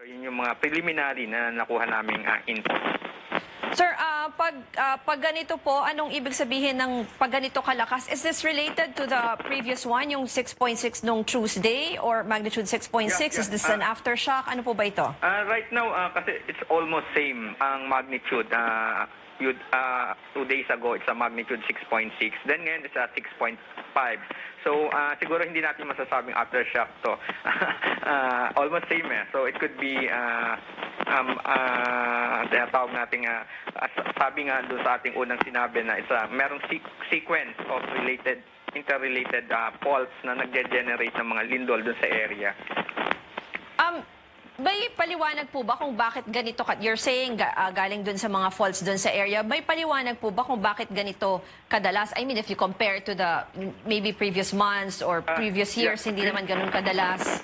So, yun yung mga preliminary na nakuha naming info. Sir, pag ganito po, anong ibig sabihin ng pag ganito kalakas? Is this related to the previous one, yung 6.6 nung Tuesday or magnitude 6.6? Yeah. Is this an aftershock? Ano po ba ito? Right now, kasi it's almost same ang magnitude. 2 days ago, it's a magnitude 6.6. Then ngayon, it's a 6.5. So, siguro hindi natin masasabing aftershock to. Almost same eh. So, it could be, tinatawag natin, sabi nga doon sa ating unang sinabi na merong sequence of interrelated faults na nagge-generate ng mga lindol doon sa area. May paliwanag po ba kung bakit ganito? You're saying galing dun sa mga faults dun sa area. May paliwanag po ba kung bakit ganito kadalas? I mean, if you compare to the maybe previous months or previous years, hindi naman ganun kadalas.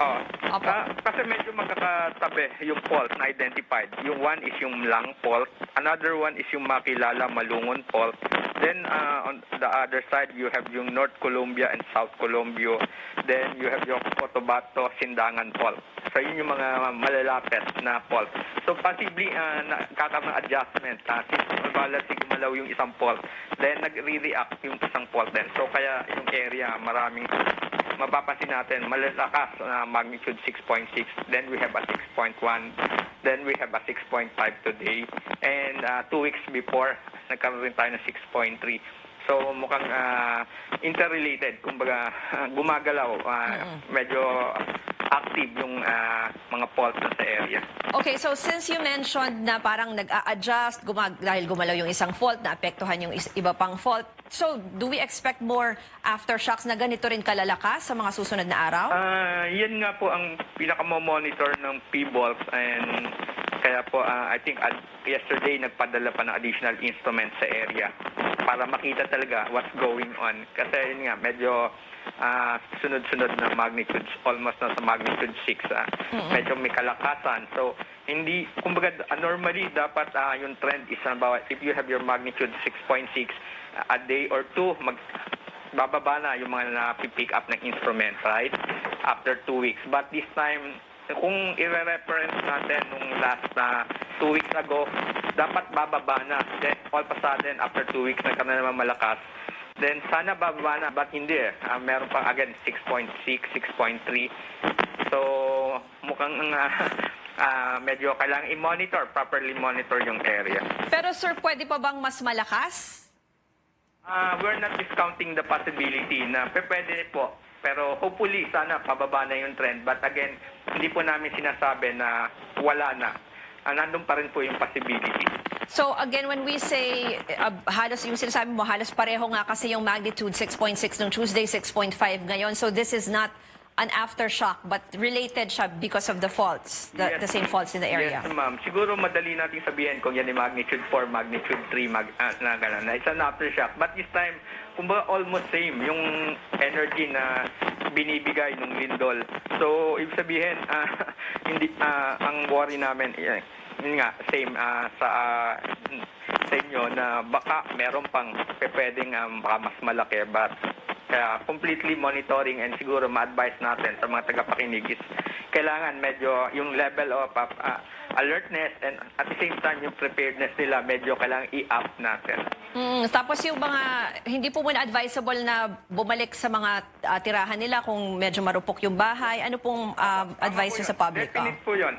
Kasi medyo magkakatabi yung fault na identified. Yung one is yung Lang fault. Another one is yung Makilala Malungon fault. Then on the other side, you have yung North Columbia and South Columbia. Then you have yung Cotabato Sindangan fault. So yun yung mga malalapit na fault. So possibly nagkakaroon ng adjustment. Gumalaw yung isang fault. Then nagre-react yung isang fault din. So kaya yung area maraming mapapansin natin malalakas na magnitude 6.6. Then we have a 6.1. Then we have a 6.5 today. And 2 weeks before, nagkaroon rin tayo ng 6.3. So mukhang interrelated. Kumbaga gumagalaw. Medyo active yung mga faults sa area. Okay, so since you mentioned na parang nag-a-adjust dahil gumalaw yung isang fault, naapektuhan yung iba pang fault, so do we expect more aftershocks na ganito rin kalalakas sa mga susunod na araw? Yan nga po ang pinaka-monitor ng PBOLS, and kaya po I think yesterday nagpadala pa ng additional instruments sa area para makita talaga what's going on. Kasi yun nga, medyo sunod-sunod na magnitudes, almost na sa magnitude 6. Medyo may kalakasan. So, hindi, kumbaga, normally, dapat yung trend is, if you have your magnitude 6.6, a day or two, bababa na yung mga na-pick up ng instrument, right? After 2 weeks. But this time, kung i-reference natin nung last 2 weeks ago, dapat bababa na. Then, all of a sudden, after 2 weeks, nagkaroon na naman malakas. Then, sana bababa na, but hindi eh. Meron pang, again, 6.6, 6.3. So, mukhang medyo kailangang i-monitor, properly monitor yung area. Pero sir, pwede pa bang mas malakas? We're not discounting the possibility na pwede po. Pero hopefully, sana pababa na yung trend. But again, hindi po namin sinasabi na wala na. Nandun pa rin po yung possibility. So again, when we say halos yung sinasabi mo, halos pareho nga kasi yung magnitude 6.6 nung Tuesday, 6.5 ngayon. So this is not an aftershock, but related siya because of the faults, the same faults in the area. Yes, ma'am. Siguro madali natin sabihin kung yan ay magnitude 4, magnitude 3, na gano'n. It's an aftershock. But this time, kumbaga almost same yung energy na binibigay ng lindol. So, ibig sabihin, hindi, ang worry namin, yun nga, same sa inyo na baka meron pang pwedeng baka mas malaki, but kaya completely monitoring and siguro ma-advise natin sa mga tagapakinig is kailangan medyo yung level of alertness and at the same time yung preparedness nila medyo kailangan i-up natin. Tapos yung mga hindi po muna advisable na bumalik sa mga tirahan nila kung medyo marupok yung bahay. Ano pong advice nyo sa public? Definite po yun.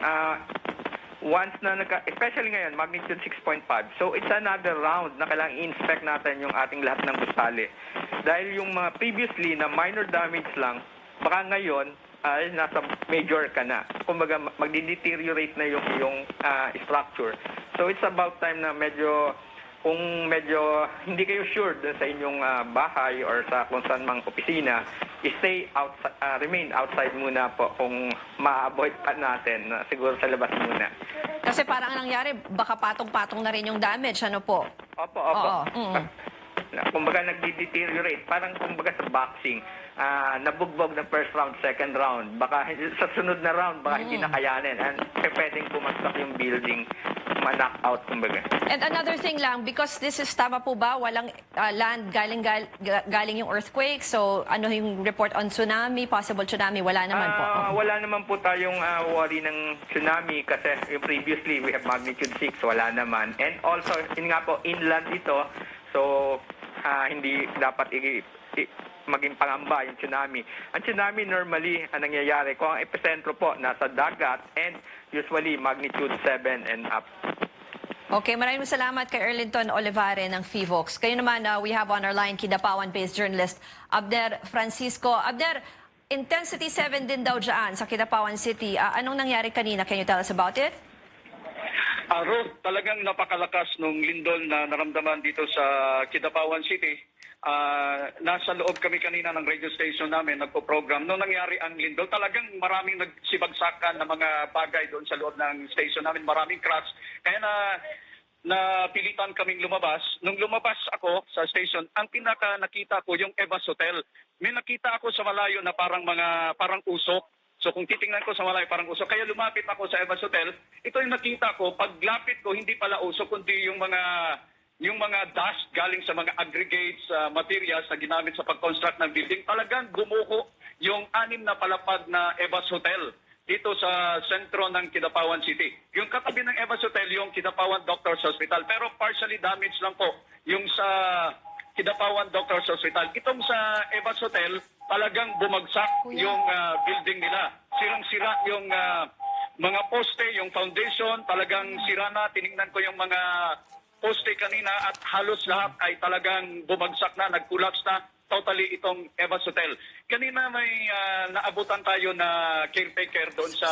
Once na especially ngayon, magnitude 6.5. So, it's another round na kailangang i-inspect natin yung ating lahat ng gusali. Dahil yung mga previously na minor damage lang, baka ngayon ay nasa major ka na. Kumbaga, magdi-deteriorate na yung structure. So, it's about time na kung medyo hindi kayo sure sa inyong bahay or sa kung saan mang opisina, remain outside muna po kung ma-avoid pa natin. Siguro sa labas muna. Kasi parang ang nangyari, baka patong-patong na rin yung damage, ano po? Opo. kumbaga nagde-deteriorate. Parang kumbaga sa boxing, nabugbog ng first round, second round. Baka sa sunod na round, baka hindi na kayanin. And pwedeng pumasok yung building, ma-knock out kumbaga. And another thing lang, because this is, tama po ba, walang land, galing yung earthquake, so ano yung report on tsunami, possible tsunami, wala naman po. Wala naman po tayong worry ng tsunami kasi yung previously we have magnitude 6, wala naman. And also, yun nga po, inland ito, so hindi dapat maging pangamba yung tsunami. Ang tsunami normally, ang nangyayari, kung ang epicentro po nasa dagat and usually magnitude 7 and up. Okay, maraming salamat kay Erlinton Olivare ng FIVOX. Kayo naman, we have on our line Kidapawan-based journalist Abner Francisco. Abner, intensity 7 din daw dyan sa Kidapawan City. Anong nangyari kanina? Can you tell us about it? Ruth, talagang napakalakas nung lindol na naramdaman dito sa Kidapawan City. Nasa loob kami kanina ng radio station namin, nagpo-program. Nung nangyari ang lindol, talagang maraming nagsibagsakan na mga bagay doon sa loob ng station namin. Maraming crash. Kaya napilitan kaming lumabas. Nung lumabas ako sa station, ang pinaka nakita ko yung Evas Hotel. May nakita ako sa malayo na parang usok. So kung titingnan ko sa malayo, parang usok. Kaya lumapit ako sa Evas Hotel. Ito yung nakita ko. Paglapit ko, hindi pala usok, kundi yung mga dust galing sa mga aggregates, materials na ginamit sa pag-construct ng building. Talagang gumuho yung 6 na palapag na Evas Hotel dito sa sentro ng Kidapawan City. Yung katabi ng Evas Hotel, yung Kidapawan Doctors Hospital. Pero partially damaged lang po yung sa Kidapawan Doctors Hospital. Itong sa Evas Hotel, talagang bumagsak yung building nila. Sirang-sira yung mga poste, yung foundation, talagang sira na. Tiningnan ko yung mga poste kanina at halos lahat ay talagang bumagsak na, nag-collapse na totally itong Evas Hotel. Kanina may naabutan tayo na caretaker doon sa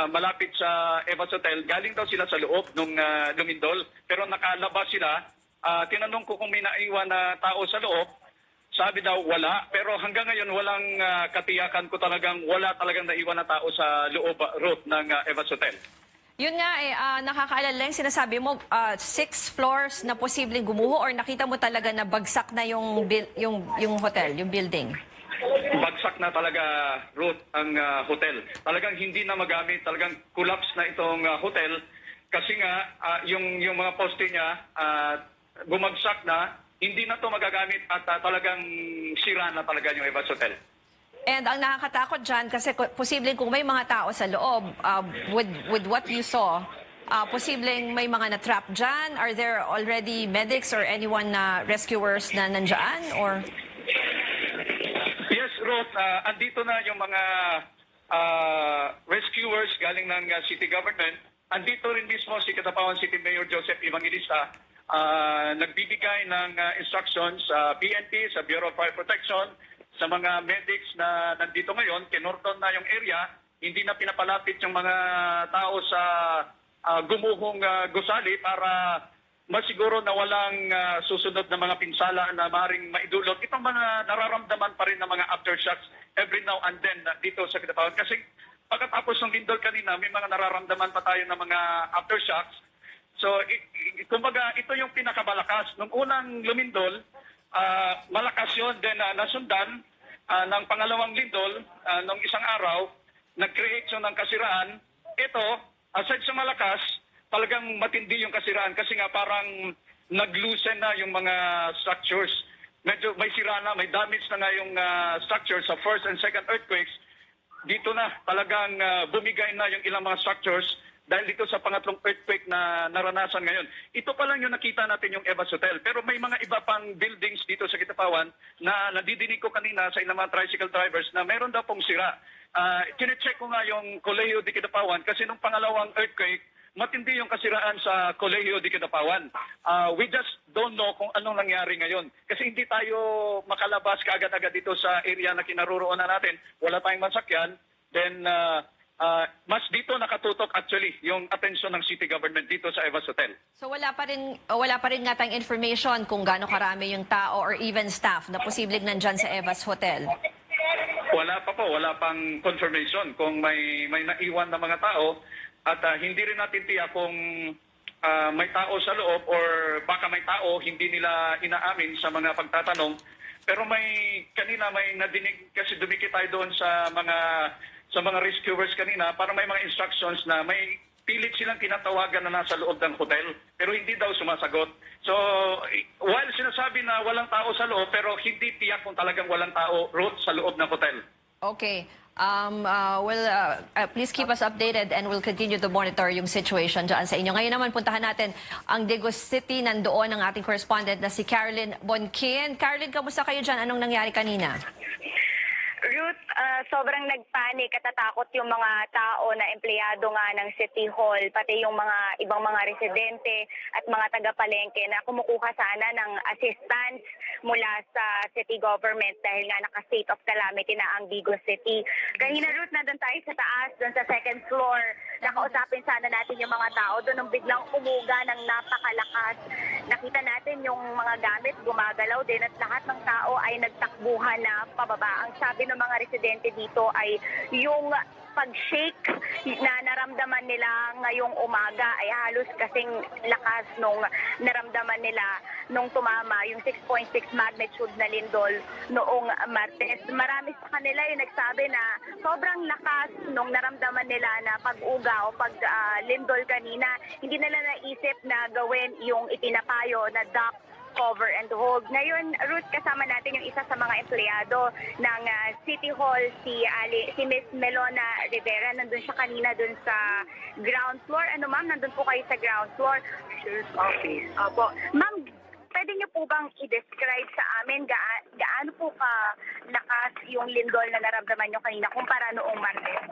malapit sa Evas Hotel. Galing daw sila sa loob nung lumindol, pero nakalabas sila. Tinanong ko kung may naiwan na tao sa loob. Sabi daw wala, pero hanggang ngayon walang katiyakan ko, talagang wala talagang naiwan na tao sa loob ng Evas Hotel. Yun nga nakakaalala lang sinasabi mo, 6 floors na posibleng gumuho or nakita mo talaga na bagsak na yung hotel, yung building? Bagsak na talaga, Ruth, ang hotel. Talagang hindi na magamit, talagang collapse na itong hotel kasi nga yung mga poste niya bumagsak na, hindi na to magagamit at talagang sira na talaga yung Evas Hotel. And ang nakakatakot dyan, kasi posibleng kung may mga tao sa loob, with what you saw, posibleng may mga na-trap dyan? Are there already medics or anyone na rescuers na nandyan? Or? Yes, Ruth, andito na yung mga rescuers galing ng city government. Andito rin mismo si Kidapawan City Mayor Joseph Evangelista. Nagbibigay ng instructions sa PNP, sa Bureau of Fire Protection, sa mga medics na nandito ngayon. Kinordon na yung area, hindi na pinapalapit yung mga tao sa gumuhong gusali para masiguro na walang susunod na mga pinsala na maaaring maidulot. Itong mga nararamdaman pa rin ng mga aftershocks every now and then dito sa Kidapawan. Kasi pagkatapos ng lindol kanina, may mga nararamdaman pa tayo ng mga aftershocks. So, kumbaga, ito yung pinakamalakas. Nung unang lumindol, malakas yun, then nasundan ng pangalawang lindol nung isang araw, nag-create yun ng kasiraan. Ito, aside sa malakas, talagang matindi yung kasiraan kasi nga parang nag-loosen na yung mga structures. Medyo may sira na, may damage na nga yung structures sa first and second earthquakes. Dito na talagang bumigay na yung ilang mga structures dahil dito sa pangatlong earthquake na naranasan ngayon. Ito pa lang yung nakita natin yung Evas Hotel. Pero may mga iba pang buildings dito sa Kidapawan na nadidinig ko kanina sa ilang mga tricycle drivers na meron daw pong sira. Kine-check ko nga yung Colegio de Kidapawan kasi nung pangalawang earthquake, matindi yung kasiraan sa Colegio de Kidapawan. We just don't know kung anong nangyari ngayon. Kasi hindi tayo makalabas kaagad-agad dito sa area na kinaroroonan natin. Wala tayong masakyan. Then, mas dito nakatutok actually yung atensyon ng city government dito sa Evas Hotel. So wala pa rin nga tayong information kung gaano karami yung tao or even staff na posibleng nandyan sa Evas Hotel? Wala pa po, wala pang confirmation kung may naiwan na mga tao at hindi rin natin tiyak kung may tao sa loob or baka may tao hindi nila inaamin sa mga pagtatanong. Pero kanina may nadinig kasi dumikit tayo doon sa mga rescuers kanina para may mga instructions na may pilit silang tinatawagan na nasa loob ng hotel pero hindi daw sumasagot. So while sinasabi na walang tao sa loob pero hindi tiyak kung talagang walang tao sa loob ng hotel. Okay. Please keep us updated and we'll continue to monitor yung situation dyan sa inyo. Ngayon naman, puntahan natin ang Digos City. Nandoon ang ating correspondent na si Caroline Bonquin. Caroline, kamusta kayo dyan? Anong nangyari kanina? Ruth, sobrang nagpanik at natakot yung mga tao na empleyado nga ng City Hall, pati yung mga ibang mga residente at mga taga-palengke na kumukuha sana ng assistance mula sa city government dahil nga naka-state of calamity na ang Digos City. Kanina, Ruth, nandun tayo sa taas, doon sa second floor. Nakausapin sana natin yung mga tao doon nung biglang umuga ng napakalakas. Nakita natin yung mga gamit gumagalaw din at lahat ng tao ay nagtakbuhan na pababa. Ang sabi ng mga residente dito ay yung pag-shake na naramdaman nila ngayong umaga ay halos kasing lakas nung naramdaman nila nung tumama yung 6.6 magnitude na lindol noong Martes. Marami sa kanila yung nagsabi na sobrang lakas nung naramdaman nila na pag-uga o pag-lindol kanina. Hindi nila naisip na gawin yung itinapayo na duck cover and hold. Ngayon, Ruth, kasama natin yung isa sa mga empleyado ng City Hall, si Miss Melona Rivera. Nandun siya kanina dun sa ground floor. Ano ma'am, nandun po kayo sa ground floor? Sure, office. Opo. Ma'am, pwede niyo po bang i-describe sa amin gaano po lakas yung lindol na naramdaman niyo kanina kumpara noong Martes?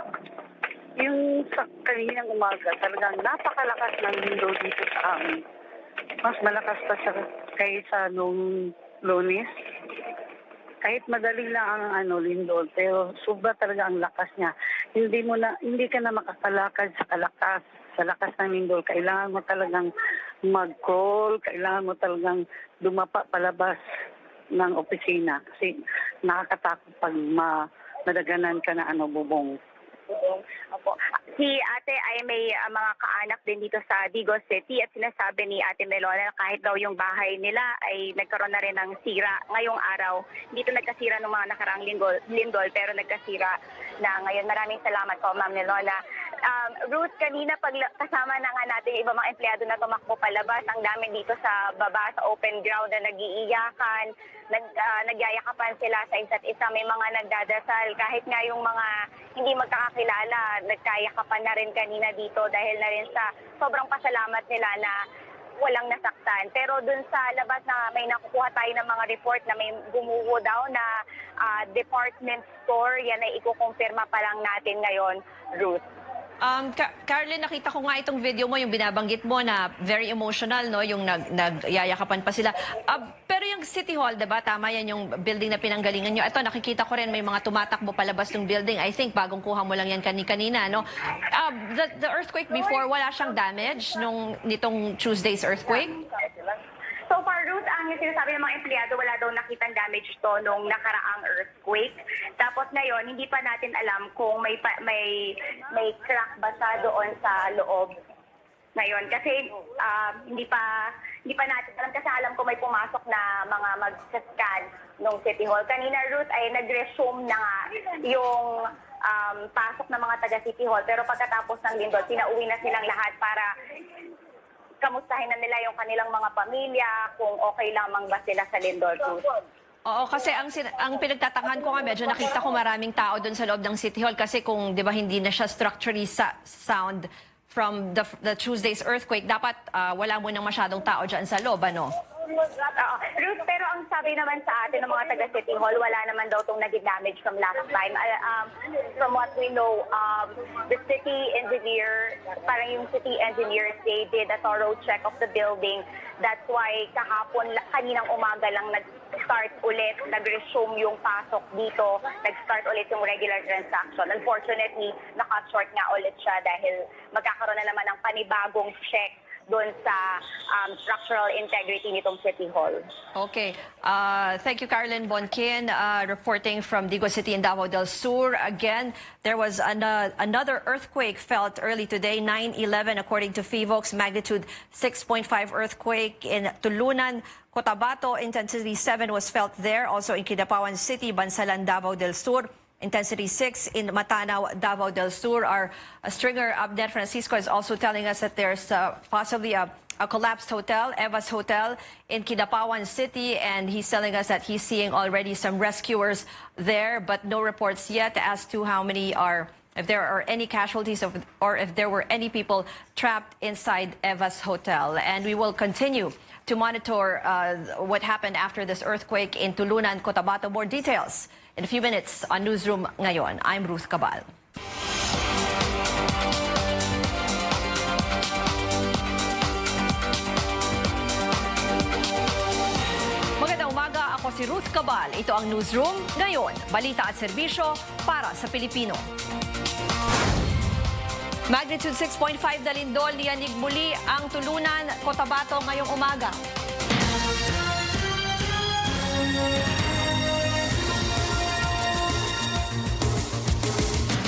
Yung sa kaninang umaga, talagang napakalakas ng lindol dito sa amin. Mas malakas pa siya kaysa nung Lunes. Kahit madali lang ang lindol, pero sobra talaga ang lakas niya. Hindi ka na makakalakad sa lakas ng lindol. Kailangan mo talagang mag-crawl, kailangan mo talagang dumapa palabas ng opisina kasi nakakatakot pag madaganan ka na bubong. Opo. Si ate ay may mga kaanak din dito sa Digos City at sinasabi ni ate Melona na kahit daw yung bahay nila ay nagkaroon na rin ng sira ngayong araw. Dito nagkasira ng mga nakaraang lindol pero nagkasira na ngayon. Maraming salamat po, Ma'am Melona. Ruth, kanina pag kasama na nga natin iba mga empleyado na tumakbo palabas, ang dami dito sa baba sa open ground na nag-iiyakan, nagyayakapan sila sa isa't isa. May mga nagdadasal kahit nga yung mga hindi magkakakilala, nagkayakapan na rin kanina dito dahil na rin sa sobrang pasalamat nila na walang nasaktan. Pero dun sa labas na may nakukuha tayo ng mga report na may gumuho daw na department store, yan ay ikukumpirma pa lang natin ngayon, Ruth. Caroline, nakita ko nga itong video mo, yung binabanggit mo na very emotional, no? Yung nagyayakapan pa sila. Pero yung City Hall, diba? Tama yan yung building na pinanggalingan nyo. Ito, nakikita ko rin may mga tumatakbo palabas ng building. I think bagong kuha mo lang yan kanina, no? The earthquake before, wala siyang damage nitong Tuesday's earthquake? So far, Ruth, ang sinasabi ng mga empleyado, wala daw nakitang damage to nung nakaraang earthquake. Tapos ngayon, hindi pa natin alam kung may crack ba siya doon sa loob ngayon. Kasi hindi pa natin alam kasi alam ko may pumasok na mga mag-scan nung City Hall. Kanina, Ruth, ay nag-resume na nga yung pasok ng mga taga-City Hall. Pero pagkatapos ng lindol, pinauwi na silang lahat para kamustahin na nila yung kanilang mga pamilya, kung okay lamang ba sila sa lindol. Oo, kasi ang pinagtatangahan ko nga, medyo nakita ko maraming tao doon sa loob ng City Hall kasi kung, di ba, hindi na siya structurally sound from the Tuesday's earthquake, dapat wala mo nang masyadong tao dyan sa loob, ano? Ruth, pero ang sabi naman sa atin ng mga taga-City Hall, wala naman daw itong naging damage from last time. From what we know, the city engineer, parang yung city engineers, they did a thorough check of the building. That's why kahapon, kaninang umaga lang nag-start ulit, nag-resume yung pasok dito, nag-start ulit yung regular transaction. Unfortunately, naka-short nga ulit siya dahil magkakaroon na naman ng panibagong check doon sa structural integrity nitong City Hall. Okay. Thank you, Carlin Bonkin, reporting from Digo City in Davao del Sur. Again, there was another earthquake felt early today, 9/11, according to PHIVOX, magnitude 6.5 earthquake in Tulunan, Cotabato. Intensity 7 was felt there. Also in Kidapawan City, Bansalan, Davao del Sur. Intensity 6 in Matanaw, Davao del Sur. Our stringer Abner Francisco is also telling us that there's possibly a collapsed hotel, Evas Hotel in Kidapawan City, and he's telling us that he's seeing already some rescuers there, but no reports yet as to how many are, if there are any casualties or if there were any people trapped inside Evas Hotel. And we will continue to monitor what happened after this earthquake in Tulunan, Cotabato. More details in a few minutes on Newsroom Ngayon. I'm Ruth Cabal. Magandang umaga, ako si Ruth Cabal. Ito ang Newsroom Ngayon. Balita at serbisyo para sa Pilipino. Magnitude 6.5 na lindol niyanig muli ang Tulunan, Cotabato ngayong umaga.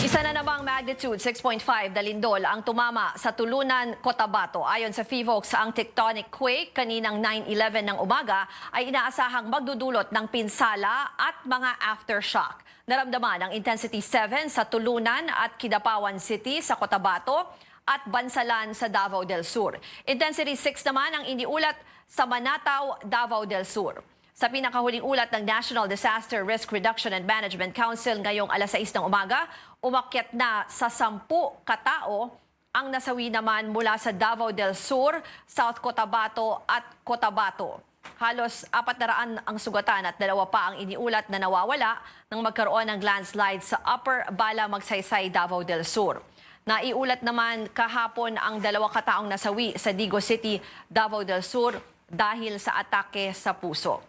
Isa na namang magnitude 6.5 na lindol ang tumama sa Tulunan, Cotabato. Ayon sa PHIVOX, ang tectonic quake kaninang 9/11 ng umaga ay inaasahang magdudulot ng pinsala at mga aftershock. Naramdaman ang intensity 7 sa Tulunan at Kidapawan City sa Cotabato at Bansalan sa Davao del Sur. Intensity 6 naman ang iniulat sa Manataw, Davao del Sur. Sa pinakahuling ulat ng National Disaster Risk Reduction and Management Council ngayong alas 6 ng umaga, umakyat na sa 10 katao ang nasawi naman mula sa Davao del Sur, South Cotabato at Cotabato. Halos 400 ang sugatan at 2 pa ang iniulat na nawawala nang magkaroon ng landslide sa Upper Bala, Magsaysay, Davao del Sur. Naiulat naman kahapon ang 2 kataong nasawi sa Digo City, Davao del Sur dahil sa atake sa puso.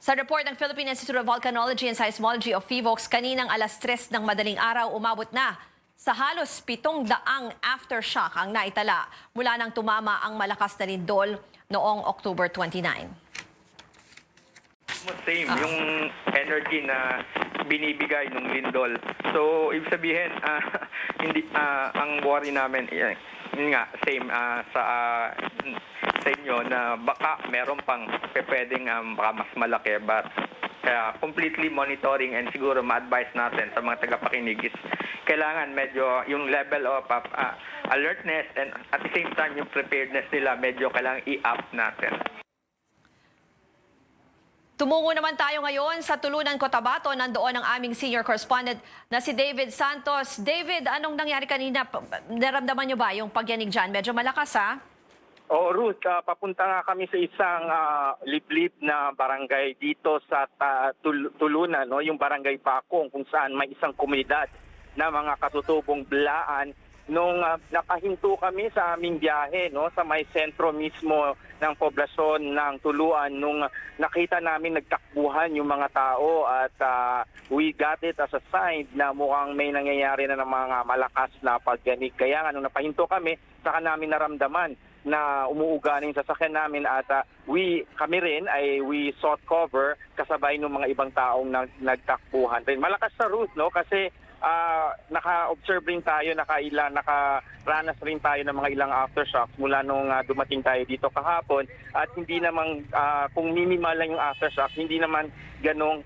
Sa report ng Philippine Institute of Volcanology and Seismology of PHIVOX, kaninang alas 3 ng madaling araw, umabot na sa halos 700 aftershock ang naitala mula nang tumama ang malakas na lindol noong October 29. Same, yung energy na binibigay ng lindol. So, ibig sabihin, hindi, ang worry namin, yun nga, same sa inyo na baka meron pang pwedeng baka mas malaki, but kaya completely monitoring and siguro ma-advise natin sa mga tagapakinig is kailangan medyo yung level of alertness and at the same time yung preparedness nila medyo kailangan i-up natin. Tumungo naman tayo ngayon sa Tulunan, Cotabato. Nandoon ang aming senior correspondent na si David Santos. David, anong nangyari kanina? Naramdaman nyo ba yung pagyanig dyan? Medyo malakas, ha? Oo, Ruth, papunta nga kami sa isang liblib na barangay dito sa Tulunan, no? Yung barangay Bakong, kung saan may isang komunidad na mga katutubong blaan. Nung nakahinto kami sa aming biyahe, no, sa may sentro mismo ng poblasyon ng Tuluan, nung nakita namin nagtakbuhan yung mga tao at we got it as a sign na mukhang may nangyayari na ng mga malakas na pagyanig. Kaya nga nung napahinto kami, saka namin naramdaman na umuuga na yung sasakyan namin at kami rin ay we sought cover kasabay ng mga ibang taong nagtakbuhan rin. Malakas sa route, no, kasi naka-observe rin tayo, nakaranas rin tayo ng mga ilang aftershocks mula nung dumating tayo dito kahapon at hindi naman, kung minimal lang yung aftershocks, hindi naman ganong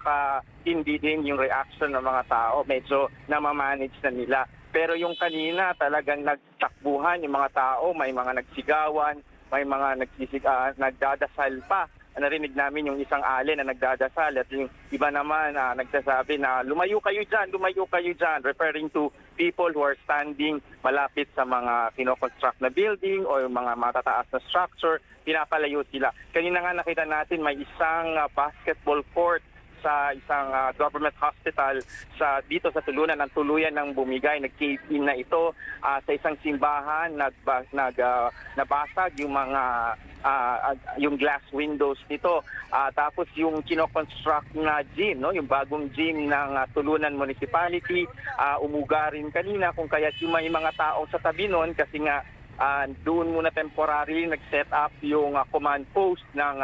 hindi din yung reaction ng mga tao. Medyo namamanage na nila. Pero yung kanina talagang nagtakbuhan yung mga tao, may mga nagsigawan, may mga nagdadasal pa. Narinig namin yung isang alin na nagdadasal at yung iba naman nagsasabi na lumayo kayo dyan, referring to people who are standing malapit sa mga kinoconstruct na building o yung mga matataas na structure, pinapalayo sila. Kanina nga nakita natin may isang basketball court sa isang government hospital dito sa Tulunan. Ang tuluyan ng bumigay, nag-cave in na ito sa isang simbahan, nabasag yung mga yung glass windows nito. Tapos yung kinoconstruct na gym, no, yung bagong gym ng Tulunan Municipality, umuga rin kanina kung kaya yung may mga taong sa tabi nun kasi nga doon muna temporarily nag-set up yung command post ng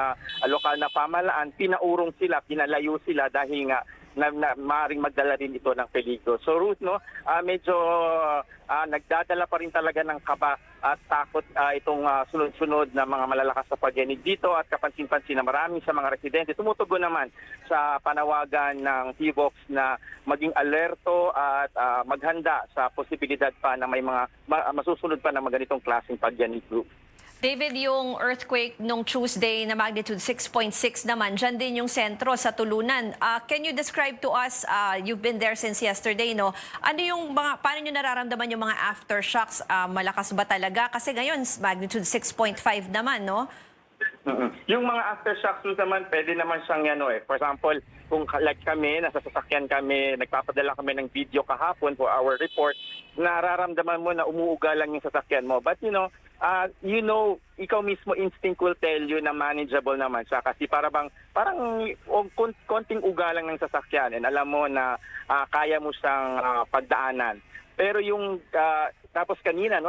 lokal na pamahalaan. Pinaurong sila, pinalayo sila dahil nga maaaring magdala rin ito ng peligro. So Ruth, medyo nagdadala pa rin talaga ng kaba at takot itong sunod-sunod na mga malalakas na pagyanig dito at kapansin-pansin na marami sa mga residente tumutugon naman sa panawagan ng PBOX na maging alerto at maghanda sa posibilidad pa na may mga masusunod pa na ganitong klaseng pagyanig, group. David, yung earthquake nung Tuesday na magnitude 6.6 naman, dyan din yung sentro sa Tulunan. Can you describe to us, you've been there since yesterday, no? Ano yung paano nyo nararamdaman yung mga aftershocks? Malakas ba talaga? Kasi ngayon, magnitude 6.5 naman, no? Yung mga aftershocks naman, pwede naman siyang For example, kung like kami, nasa sasakyan kami, nagpapadala kami ng video kahapon for our report, nararamdaman mo na umuuga lang yung sasakyan mo. But ikaw mismo instinct will tell you na manageable naman siya kasi parang konting uga lang ng sasakyan and alam mo na kaya mo siyang pagdaanan. Pero yung tapos kanina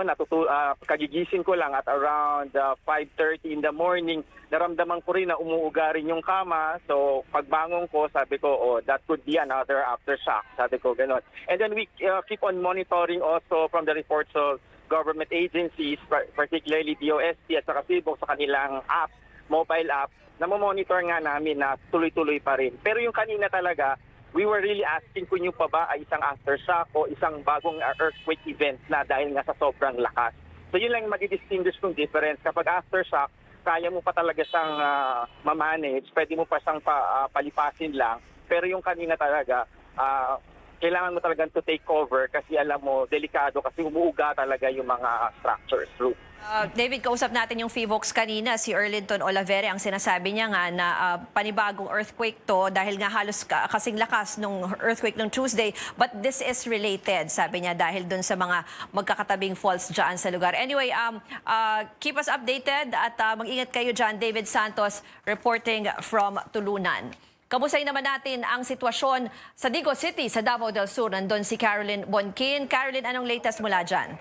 kagigising ko lang at around 5:30 in the morning, naramdaman ko rin na umuuga rin yung kama. So pagbangon ko, sabi ko, that could be another aftershock. Sabi ko gano'n. And then we keep on monitoring also from the reports of government agencies, particularly DOST at saka PBOX sa kanilang app, mobile app, na monitor nga namin na tuloy-tuloy pa rin. Pero yung kanina talaga, we were really asking kung yung pa ba ay isang aftershock o isang bagong earthquake event na dahil nga sa sobrang lakas. So yun lang mag-distinguish kung difference. Kapag aftershock, kaya mo pa talaga siyang ma-manage, pwede mo pa siyang palipasin lang. Pero yung kanina talaga, kailangan mo talagang to take cover kasi alam mo, delikado kasi umuuga talaga yung mga structures. David, kausap natin yung PBOX kanina, si Erlinton Olavere. Ang sinasabi niya nga na panibagong earthquake to dahil nga halos kasing lakas nung earthquake nung Tuesday. But this is related, sabi niya, dahil dun sa mga magkakatabing faults dyan sa lugar. Anyway, keep us updated at mag-ingat kayo dyan. David Santos reporting from Tulunan. Kamustahin naman natin ang sitwasyon sa Digos City, sa Davao del Sur. Nandun si Caroline Bonquin. Caroline, anong latest mula dyan?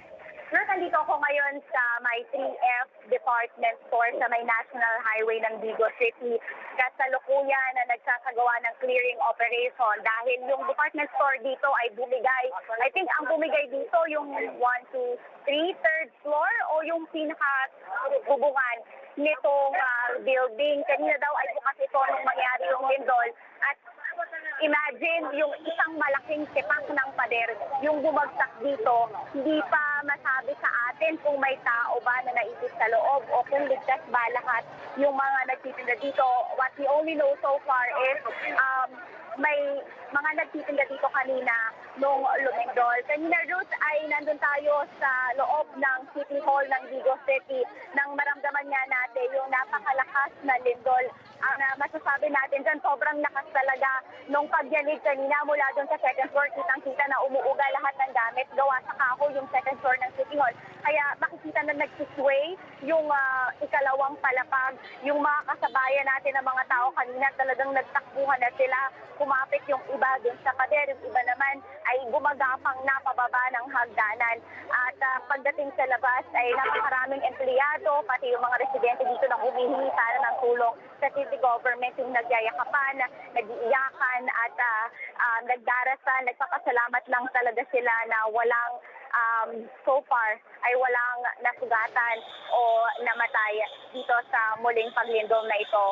Sir, nandito ako ngayon sa may 3F department store sa may National Highway ng Digos City. Kasalukuyan na nagsasagawa ng clearing operation dahil yung department store dito ay bumigay. I think ang bumigay dito yung 1, 2, 3, third floor o yung pinaka-bubungan nitong building. Kanina daw ay bukas ito nung mangyari yung lindol. At imagine yung isang malaking tipak ng pader, yung bumagsak dito, hindi pa masabi sa atin kung may tao ba na naipit sa loob o kung ligtas ba lahat yung mga nagtitinda dito. What we only know so far is may mga nagtitinda dito kanina nung lumindol. Kanina, Ruth, ay nandun tayo sa loob ng City Hall ng Digos City nang maramdaman nga natin yung napakalakas na lindol. Ang masasabi natin dyan, sobrang lakas talaga nung pagyanig kanina mula doon sa second floor. Kitang-kita na umuuga lahat ng gamit. Gawa sa kahoy yung second floor ng City Hall. Kaya makikita na nag-sway yung ikalawang palapag. Yung mga kasabayan natin ng mga tao kanina talagang nagtakbuhan na sila. Kumapit yung iba dun sa pader. Yung iba naman ay gumagapang na pababa ng hagdanan. At pagdating sa labas ay napakaraming empleyado, pati yung mga residente dito na humihingi sana ng tulong sa city government, yung nagyayakapan, nag-iiyakan at nagdarasal, nagpapasalamat lang talaga sila na walang so far ay walang nasugatan o namatay dito sa muling paglindol na ito.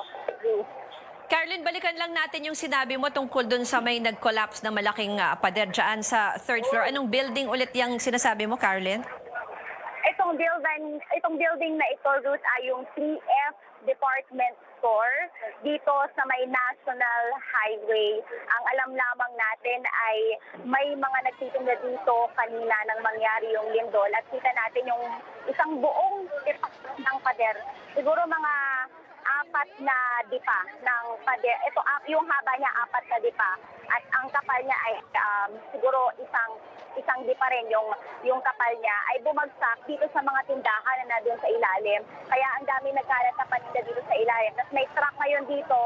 Caroline, balikan lang natin yung sinabi mo tungkol dun sa may nag-collapse na malaking pader dyan sa third floor. Anong building ulit yung sinasabi mo, Caroline? Itong building na ito, Ruth, ay yung 3F Department Store dito sa may National Highway. Ang alam lamang natin ay may mga nagtitinda dito kanina nang mangyari yung lindol at kita natin yung isang buong tipak ng pader. Siguro mga 4 na dipa ng pader. Ito, yung haba niya 4 na dipa at ang kapal niya ay siguro isang dipa rin yung kapal niya ay bumagsak dito sa mga tindahan na doon sa ilalim. Kaya ang dami nagkalat na paninda dito sa ilalim. Tapos may truck ngayon dito,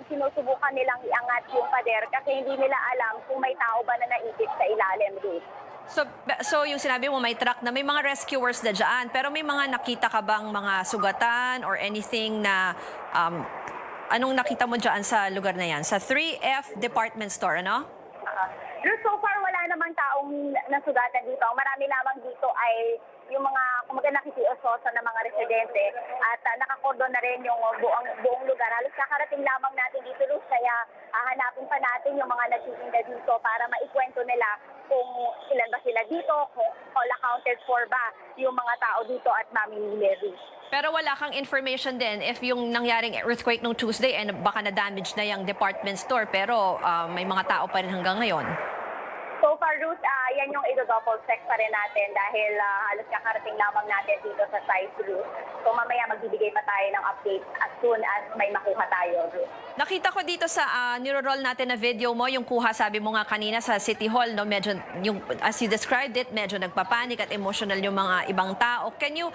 sinusubukan nilang iangat yung pader kasi hindi nila alam kung may tao ba na naipit sa ilalim dito. So yung sinabi mo may truck na may mga rescuers na dyan, pero may mga nakita ka bang mga sugatan or anything na anong nakita mo dyan sa lugar na yan? Sa 3F Department Store, ano? Pero so far, wala namang taong nasugatan dito. Ang marami lamang dito ay yung mga kumaga nakikiososo na mga residente at nakakordon na rin yung buong lugar. Halos kakarating lamang natin dito, Luz, kaya hahanapin pa natin yung mga nagtitinda dito para maikwento nila kung ilan ba sila dito, kung all accounted for ba yung mga tao dito at mamimili. Pero wala kang information din if yung nangyaring earthquake nung Tuesday and baka na-damage na yung department store pero may mga tao pa rin hanggang ngayon. So far, Ruth, yan yung i-double check pa rin natin dahil halos kakarating lamang natin dito sa site, Ruth. So mamaya magbibigay pa tayo ng update as soon as may makuha tayo, Ruth. Nakita ko dito sa niro-roll natin na video mo, yung kuha, sabi mo nga kanina sa City Hall, no, medyo, yung, as you described it, medyo nagpapanik at emotional yung mga ibang tao. Can you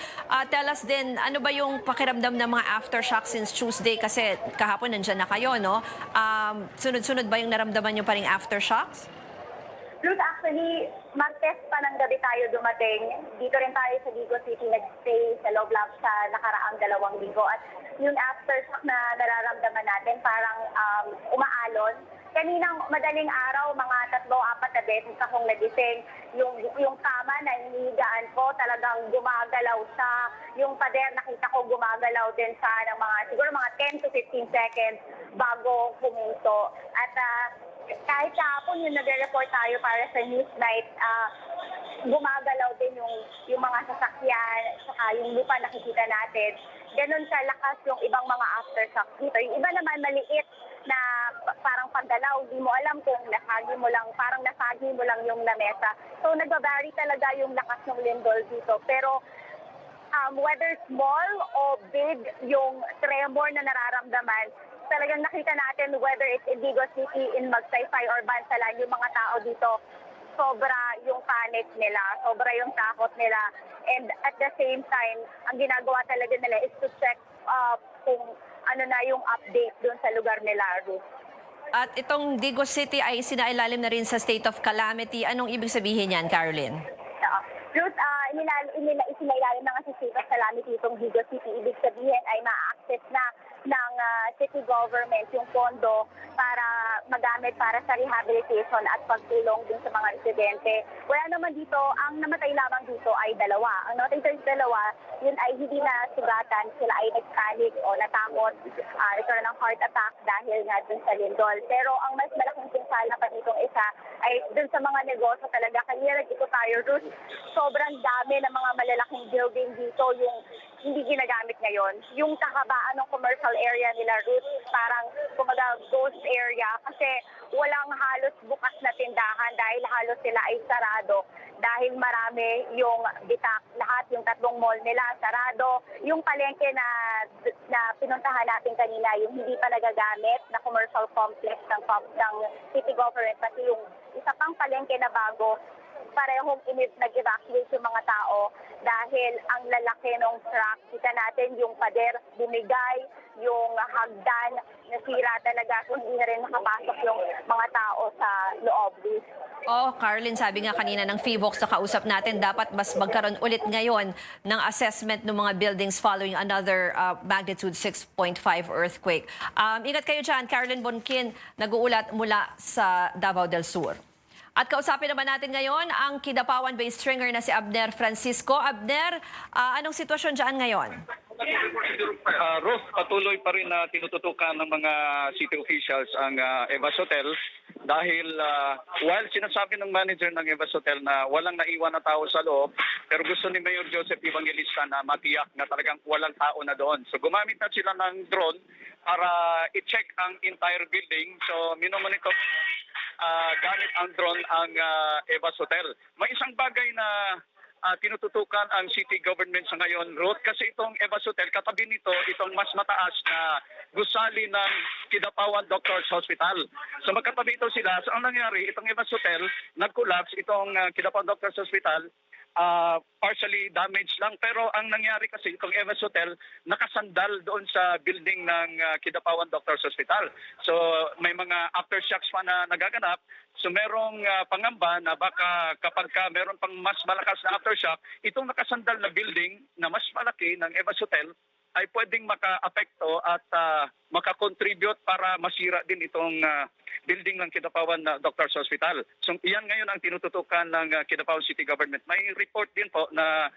tell us din, ano ba yung pakiramdam ng mga aftershock since Tuesday? Kasi kahapon nandyan na kayo, no? Sunod-sunod ba yung naramdaman nyo pa ring aftershocks? Ruth, actually, Martes pa ng gabi tayo dumating. Dito rin tayo sa Vigo City nag-stay sa loob lang sa nakaraang 2 linggo. At yung aftershock na nararamdaman natin, parang umaalon. Kaninang madaling araw, mga 3-4 na beses akong nagising. Yung kama na hinihigaan ko, talagang gumagalaw siya. Yung pader, nakita ko gumagalaw din siya ng siguro mga 10 to 15 seconds bago pumunto. At kahit kahapon yung nagre-report tayo para sa Newsnight, gumagalaw din yung mga sasakyan, saka yung lupa nakikita natin. Ganon kalakas yung ibang mga aftershocks dito. Yung iba naman maliit na parang paggalaw, di mo alam kung nasagi mo lang, parang nasagi mo lang yung lamesa. So nagbabari talaga yung lakas ng lindol dito. Pero whether small o big yung tremor na nararamdaman, talagang nakita natin whether it's in Vigo City, in Magsaysay or Bansalan, yung mga tao dito, sobra yung panic nila, sobra yung takot nila. And at the same time, ang ginagawa talaga nila is to check kung ano na yung update dun sa lugar nila, Ruth. At itong Vigo City ay sinailalim na rin sa state of calamity. Anong ibig sabihin yan, Caroline? Ruth, isinailalim na nga sa state of calamity itong Vigo City. Ibig sabihin ay ma-access na ng city government yung pondo para magamit para sa rehabilitation at pagtulong din sa mga residente. Wala naman dito, ang namatay lamang dito ay 2. Ang namatay dito 2, yun ay hindi na sugatan, sila ay nagpanik o natakot, nagkaroon ng heart attack dahil nga dun sa lindol. Pero ang mas malaking pinsala pa ditong isa ay dun sa mga negosyo talaga. Kanina dito tayo, Ruth, sobrang dami ng mga malalaking building dito yung hindi ginagamit ngayon. Yung kahabaan ng commercial area nila, Ruth, parang kumaga ghost area kasi walang halos bukas na tindahan dahil halos sila ay sarado dahil marami yung bitak. Lahat yung 3 mall nila sarado. Yung palengke na pinuntahan natin kanina, yung hindi pa nagagamit na commercial complex ng city government, pati yung isa pang palengke na bago, parehong nag-evacuate yung mga tao dahil ang lalaki ng truck. Kita natin yung pader bumigay, yung hagdan nasira talaga kung hindi na rin nakapasok yung mga tao sa loob. Oh, Caroline, sabi nga kanina ng FIVOX na kausap natin, dapat mas magkaroon ulit ngayon ng assessment ng mga buildings following another magnitude 6.5 earthquake. Ingat kayo dyan, Caroline Bonkin, nag-uulat mula sa Davao del Sur. At kausapin naman natin ngayon ang Kidapawan-based stringer na si Abner Francisco. Abner, anong sitwasyon dyan ngayon? Ruth, patuloy pa rin na tinututukan ng mga city officials ang Evas Hotel dahil while sinasabi ng manager ng Evas Hotel na walang naiwan na tao sa loob, pero gusto ni Mayor Joseph Evangelista na matiyak na talagang walang tao na doon. So gumamit na sila ng drone para i-check ang entire building. So minomonitor gamit ang drone ang Evas Hotel. May isang bagay na tinututukan ang city government sa ngayon, Ruth, kasi itong Evas Hotel, katabi nito, itong mas mataas na gusali ng Kidapawan Doctors Hospital. So magkatabi ito sila. So ang nangyari, itong Evas Hotel, nag-collapse, itong Kidapawan Doctors Hospital, partially damaged lang. Pero ang nangyari kasi, itong Evans Hotel, nakasandal doon sa building ng Kidapawan Doctors Hospital. So may mga aftershocks pa na nagaganap. So merong pangamba na baka kapag meron pang mas malakas na aftershock, itong nakasandal na building na mas malaki ng Evans Hotel ay pwedeng maka-apekto at maka-contribute para masira din itong building ng Kidapawan Doctors Hospital. So iyan ngayon ang tinututukan ng Kidapawan City Government. May report din po na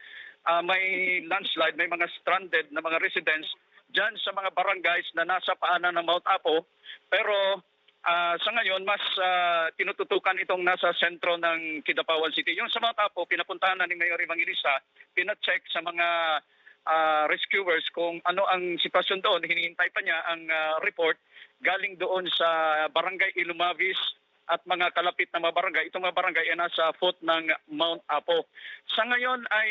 may landslide, may mga stranded na mga residents dyan sa mga barangays na nasa paanan ng Mount Apo. Pero sa ngayon, mas tinututukan itong nasa sentro ng Kidapawan City. Yung sa Mount Apo, pinapuntahan na ni Mayor Evangelista, pina-check sa mga rescuers kung ano ang sitwasyon doon. Hinihintay pa niya ang report galing doon sa Barangay Ilumavis at mga kalapit na mga barangay. Itong mga barangay ay nasa foot ng Mount Apo. Sa ngayon ay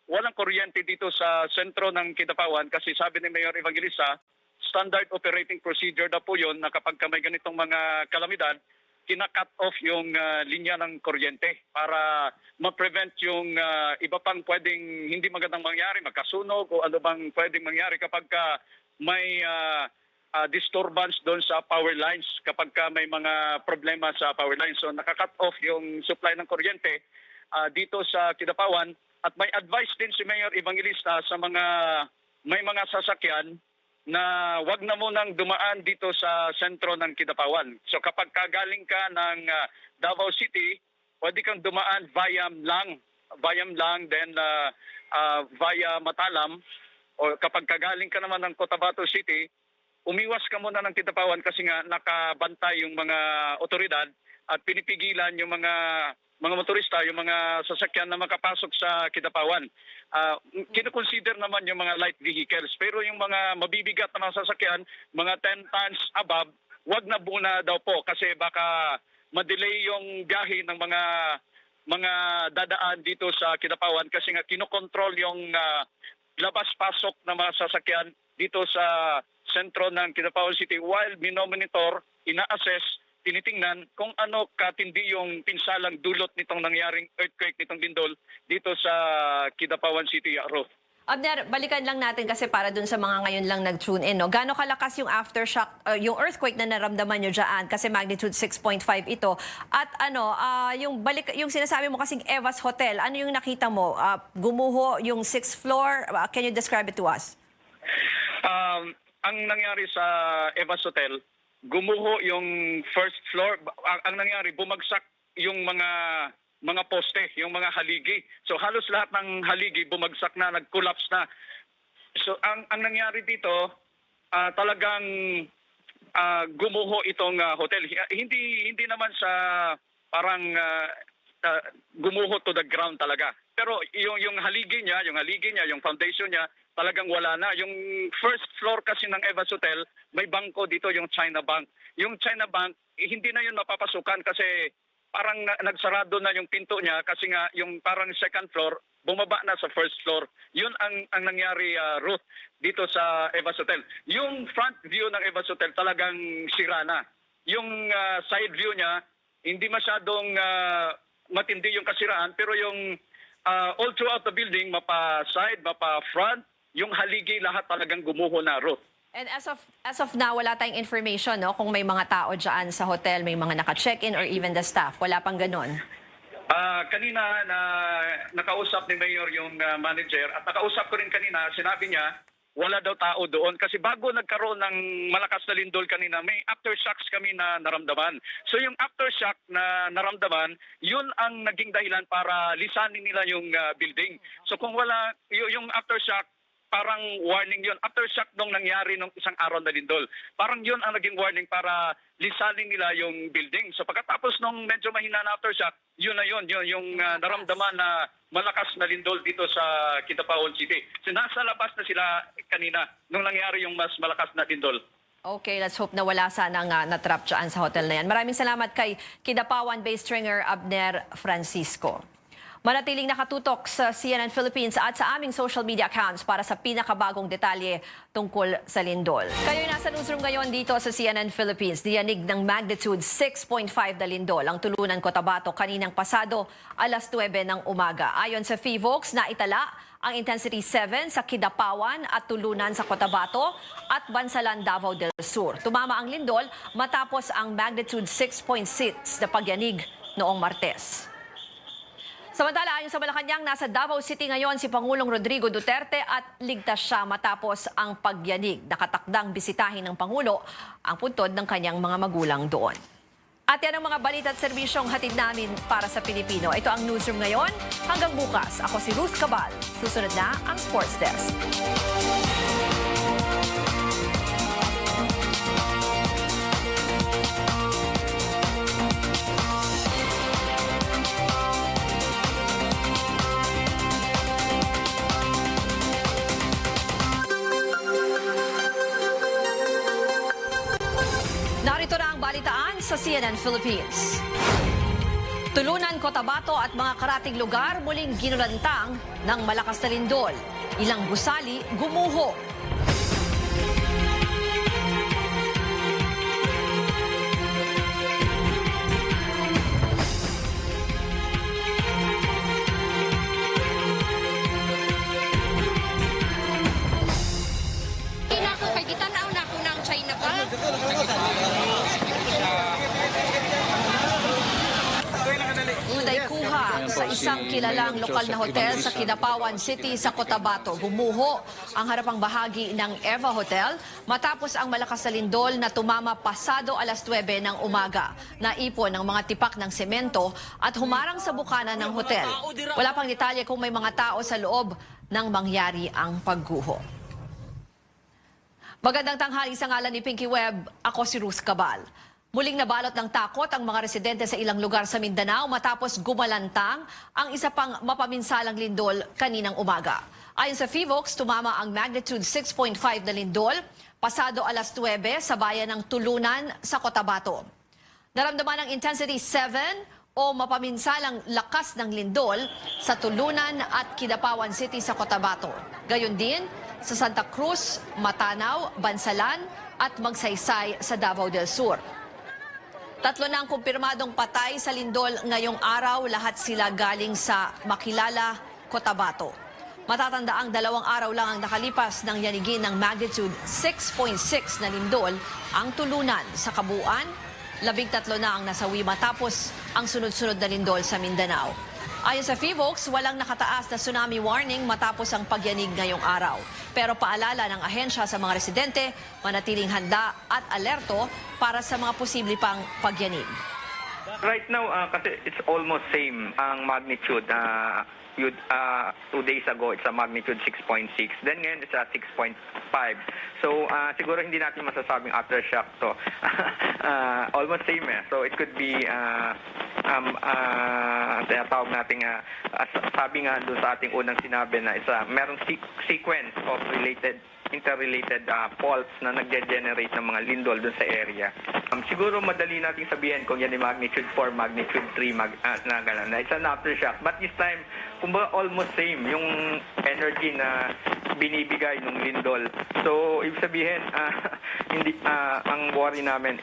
walang kuryente dito sa sentro ng Kidapawan kasi sabi ni Mayor Evangelista, standard operating procedure na po yun na kapag may ganitong mga kalamidad, kina-cut off yung linya ng kuryente para ma-prevent yung iba pang pwedeng hindi magandang mangyari, magkasunog o ano bang pwedeng mangyari kapag may disturbance doon sa power lines, kapag may mga problema sa power lines. So naka-cut off yung supply ng kuryente dito sa Kidapawan at may advice din si Mayor Evangelista sa may mga sasakyan na wag na munang dumaan dito sa sentro ng Kidapawan. So kapag kagaling ka ng Davao City, pwede kang dumaan via Mlang, then via Matalam. O kapag kagaling ka naman ng Cotabato City, umiwas ka muna ng Kidapawan kasi nga nakabantay yung mga otoridad at pinipigilan yung mga motorista, yung mga sasakyan na makapasok sa Kidapawan. Kino-consider naman yung mga light vehicles. Pero yung mga mabibigat na mga sasakyan, mga 10 tons above, wag na muna daw po kasi baka ma-delay yung biyahe ng mga dadaan dito sa Kidapawan kasi nga kinokontrol yung labas-pasok ng mga sasakyan dito sa sentro ng Kidapawan City while minomonitor, ina-assess, tinitingnan kung ano katindi yung pinsalang dulot nitong nangyaring earthquake, nitong lindol dito sa Kidapawan City, Ruth. Abner, balikan lang natin kasi para dun sa mga ngayon lang nag-tune in, no? Gaano kalakas yung aftershock, yung earthquake na naramdaman nyo dyan kasi magnitude 6.5 ito. At yung sinasabi mo kasing Evas Hotel, ano yung nakita mo? Gumuho yung 6th floor? Can you describe it to us? Ang nangyari sa Evas Hotel, gumuho yung first floor. Ang nangyari, bumagsak yung mga poste, yung mga haligi. So halos lahat ng haligi bumagsak na, nag-collapse na. So ang nangyari dito, talagang gumuho itong hotel. Hindi naman sa parang gumuho to the ground talaga. Pero yung haligi niya, yung foundation niya, talagang wala na. Yung first floor kasi ng Evas Hotel, may bangko dito, yung China Bank. Yung China Bank, hindi na yun mapapasukan kasi parang nagsarado na yung pinto niya kasi nga yung parang second floor, bumaba na sa first floor. Yun ang nangyari, Ruth, dito sa Evas Hotel. Yung front view ng Evas Hotel talagang sira na. Yung side view niya, hindi masyadong matindi yung kasiraan, pero yung all throughout the building, mapa-side, mapa-front, yung haligi lahat talagang gumuho na, Ruth. And as of now, wala tayong information, no? Kung may mga tao dyan sa hotel, may mga naka-check-in or even the staff. Wala pang ganun. Kanina na nakausap ni Mayor yung manager at nakausap ko rin kanina, sinabi niya, wala daw tao doon. Kasi bago nagkaroon ng malakas na lindol kanina, may aftershocks kami na naramdaman. So yung aftershock na naramdaman, yun ang naging dahilan para lisanin nila yung building. So kung wala, yung aftershock, parang warning yun. Aftershock nung nangyari nung isang araw na lindol. Parang yun ang naging warning para lisanin nila yung building. So pagkatapos nung medyo mahina na aftershock, yun na yun yung naramdaman na malakas na lindol dito sa Kidapawan City. So nasa labas na sila kanina nung nangyari yung mas malakas na lindol. Okay, let's hope na wala sanang na-trap dyan sa hotel na yan. Maraming salamat kay Kidapawan-based stringer Abner Francisco. Manatiling nakatutok sa CNN Philippines at sa aming social media accounts para sa pinakabagong detalye tungkol sa lindol. Kayo'y nasa newsroom ngayon dito sa CNN Philippines. Diyanig ng magnitude 6.5 na lindol ang tulunan Cotabato kaninang pasado alas 9 ng umaga. Ayon sa PHIVOLCS, naitala ang intensity 7 sa Kidapawan at tulunan sa Cotabato at Bansalan, Davao del Sur. Tumama ang lindol matapos ang magnitude 6.6 na pagyanig noong Martes. Samantala, ayon sa Malacanang, nasa Davao City ngayon si Pangulong Rodrigo Duterte at ligtas siya matapos ang pagyanig. Nakatakdang bisitahin ng Pangulo ang puntod ng kanyang mga magulang doon. At yan ang mga balita at serbisyong hatid namin para sa Pilipino. Ito ang Newsroom ngayon. Hanggang bukas, ako si Ruth Cabal. Susunod na ang Sports Desk. Narito na ang balitaan sa CNN Philippines. Tulunan, Cotabato at mga karating lugar muling ginulantang ng malakas na lindol. Ilang gusali gumuho. Kay kita na ako ng China pa. Unay kuha sa isang kilalang lokal na hotel sa Kidapawan City sa Cotabato. Gumuho ang harapang bahagi ng Eva Hotel matapos ang malakas na lindol na tumama pasado alas 9 ng umaga. Naipon ng mga tipak ng semento at humarang sa bukana ng hotel. Wala pang detalye kung may mga tao sa loob nang mangyari ang pagguho. Magandang tanghali sa ngalan ni Pinky Webb. Ako si Ruth Cabal. Muling nabalot ng takot ang mga residente sa ilang lugar sa Mindanao matapos gumalantang ang isa pang mapaminsalang lindol kaninang umaga. Ayon sa PHIVOLCS, tumama ang magnitude 6.5 na lindol pasado alas 9 sa bayan ng Tulunan sa Cotabato. Naramdaman ang intensity 7 o mapaminsalang lakas ng lindol sa Tulunan at Kidapawan City sa Cotabato. Gayon din sa Santa Cruz, Matanao, Bansalan at Magsaysay sa Davao del Sur. 3 na ang kumpirmadong patay sa lindol ngayong araw. Lahat sila galing sa Makilala, Cotabato. Matatandaang 2 araw lang ang nakalipas ng yanigin ng magnitude 6.6 na lindol ang Tulunan. Sa kabuuan, 13 na ang nasawi matapos ang sunod-sunod na lindol sa Mindanao. Ayon sa PHIVOLCS, walang nakataas na tsunami warning matapos ang pagyanig ngayong araw. Pero paalala ng ahensya sa mga residente, manatiling handa at alerto para sa mga posible pang pagyanig. Right now, kasi it's almost same ang magnitude. 2 days ago, it's a magnitude 6.6. Then ngayon, it's a 6.5. So, siguro hindi natin masasabing aftershock to. Almost same eh. So, it could be, tinatawag natin, sabi nga doon sa ating unang sinabi na merong sequence of interrelated faults na nagge-generate ng mga lindol doon sa area. Siguro madali nating sabihin kung yan ay magnitude 4, magnitude 3, na gano'n. It's an aftershock. But this time, kumbaga almost same yung energy na binibigay ng lindol. So, ibig sabihin, hindi, ang worry namin,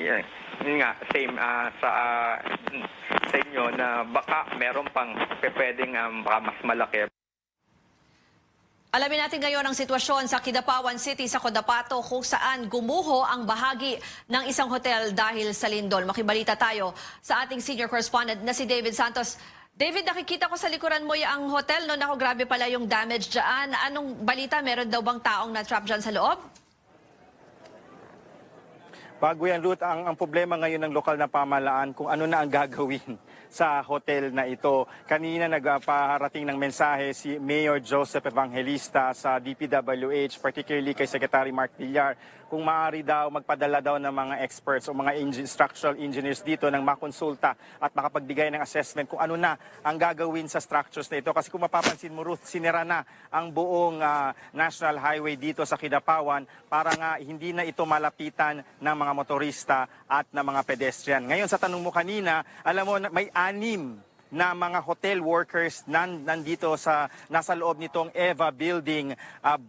yun nga, same sa inyo na baka meron pang pwedeng baka mas malaki. Alamin natin ngayon ang sitwasyon sa Kidapawan City sa Cotabato kung saan gumuho ang bahagi ng isang hotel dahil sa lindol. Makibalita tayo sa ating senior correspondent na si David Santos. David, nakikita ko sa likuran mo yung hotel. No? Naku, grabe pala yung damage dyan. Anong balita? Meron daw bang taong na-trap dyan sa loob? Bago yan, Ruth, ang problema ngayon ng lokal na pamahalaan kung ano na ang gagawin sa hotel na ito. Kanina nagpaharating ng mensahe si Mayor Joseph Evangelista sa DPWH, particularly kay Secretary Mark Villar, kung maaari daw magpadala daw ng mga experts o mga structural engineers dito ng makonsulta at makapagbigay ng assessment kung ano na ang gagawin sa structures na ito. Kasi kung mapapansin mo, Ruth, sinira na ang buong National Highway dito sa Kidapawan para nga hindi na ito malapitan ng mga motorista at ng mga pedestrian. Ngayon sa tanong mo kanina, alam mo may 6 na mga hotel workers nandito nasa loob nitong Eva building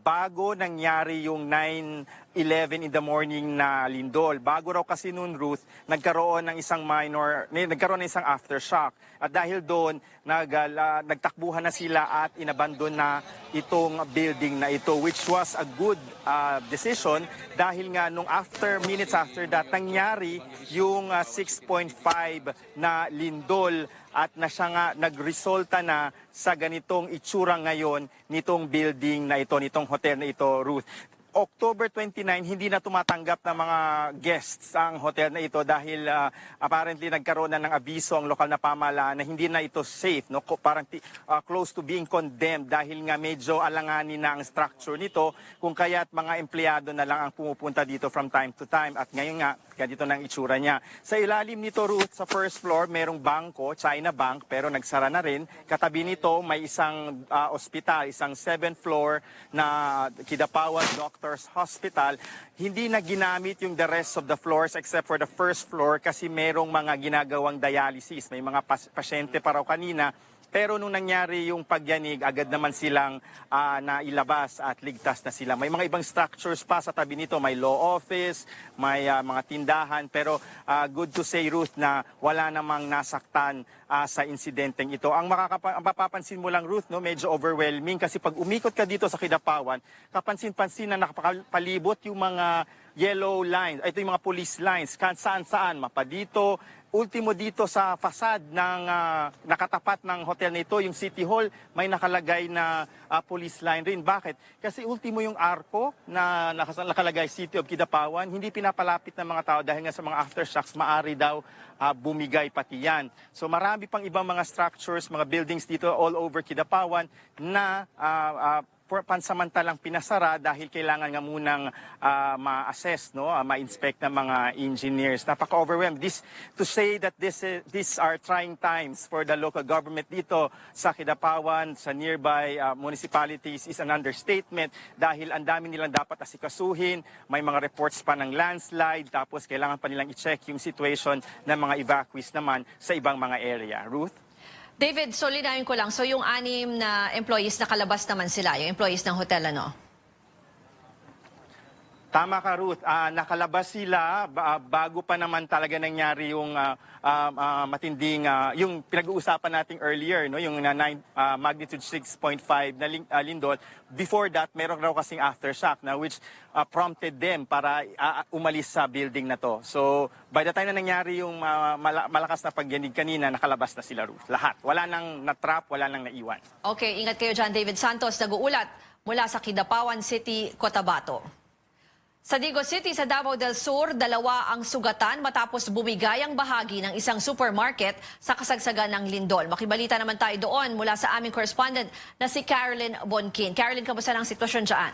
bago nangyari yung 9:11 in the morning na lindol. Bago raw kasi noon, Ruth, nagkaroon ng isang aftershock. At dahil doon, nagtakbuhan na sila at inabandon na itong building na ito, which was a good decision dahil nga minutes after that, nangyari yung 6.5 na lindol at nagresulta na sa ganitong itsura ngayon nitong building na ito, nitong hotel na ito, Ruth. October 29, hindi na tumatanggap ng mga guests ang hotel na ito dahil apparently nagkaroon na ng abiso ang lokal na pamahalaan na hindi na ito safe, no? Parang close to being condemned dahil nga medyo alanganin na ang structure nito, kung kaya't mga empleyado na lang ang pumupunta dito from time to time. At ngayon nga, ganito na ang itsura niya. Sa ilalim nito, Ruth, sa first floor, merong bangko, China Bank, pero nagsara na rin. Katabi nito, may isang ospital, isang 7th floor na Kidapawan Doctors Hospital. Hindi na ginamit yung the rest of the floors except for the first floor kasi merong mga ginagawang dialysis. May mga pasyente pa raw kanina. Pero nung nangyari yung pagyanig, agad naman silang nailabas at ligtas na sila. May mga ibang structures pa sa tabi nito. May law office, may mga tindahan. Pero good to say, Ruth, na wala namang nasaktan sa insidenteng ito. Ang mapapansin mo lang, Ruth, no, medyo overwhelming kasi pag umikot ka dito sa Kidapawan, kapansin-pansin na nakapalibot yung mga yellow lines. Ito yung mga police lines. Saan-saan, mapa dito. Ultimo dito sa fasad ng nakatapat ng hotel na ito, yung City Hall, may nakalagay na police line rin. Bakit? Kasi ultimo yung arko na nakalagay City of Kidapawan, hindi pinapalapit ng mga tao dahil nga sa mga aftershocks, maari daw bumigay pati yan. So marami pang ibang mga structures, mga buildings dito all over Kidapawan na pansamantalang pinasara dahil kailangan nga munang ma-assess, no, ma-inspect ng mga engineers. Napaka-overwhelmed. To say that these are trying times for the local government dito sa Kidapawan, sa nearby municipalities is an understatement dahil ang dami nilang dapat asikasuhin, may mga reports pa ng landslide, tapos kailangan pa nilang i-check yung situation ng mga evacuees naman sa ibang mga area. Ruth? David, so linawin ko lang. So yung 6 na employees, nakalabas naman sila, yung employees ng hotel, ano? Tama ka, Ruth. Nakalabas sila bago pa naman talaga nangyari yung matinding, yung pinag-uusapan natin earlier, no? Yung magnitude 6.5 na lindol. Before that, meron raw kasing aftershock na which prompted them para umalis sa building na to. So, by the time na nangyari yung malakas na pagyanig kanina, nakalabas na sila, Ruth. Lahat. Wala nang natrap, wala nang naiwan. Okay, ingat kayo dyan, David Santos. Nag-uulat mula sa Kidapawan City, Cotabato. Sa Digos City sa Davao del Sur, 2 ang sugatan matapos bumigay ang bahagi ng isang supermarket sa kasagsagan ng lindol. Makibalita naman tayo doon mula sa aming correspondent na si Carolyn Bonkin. Carolyn, kamusta ang sitwasyon dyan?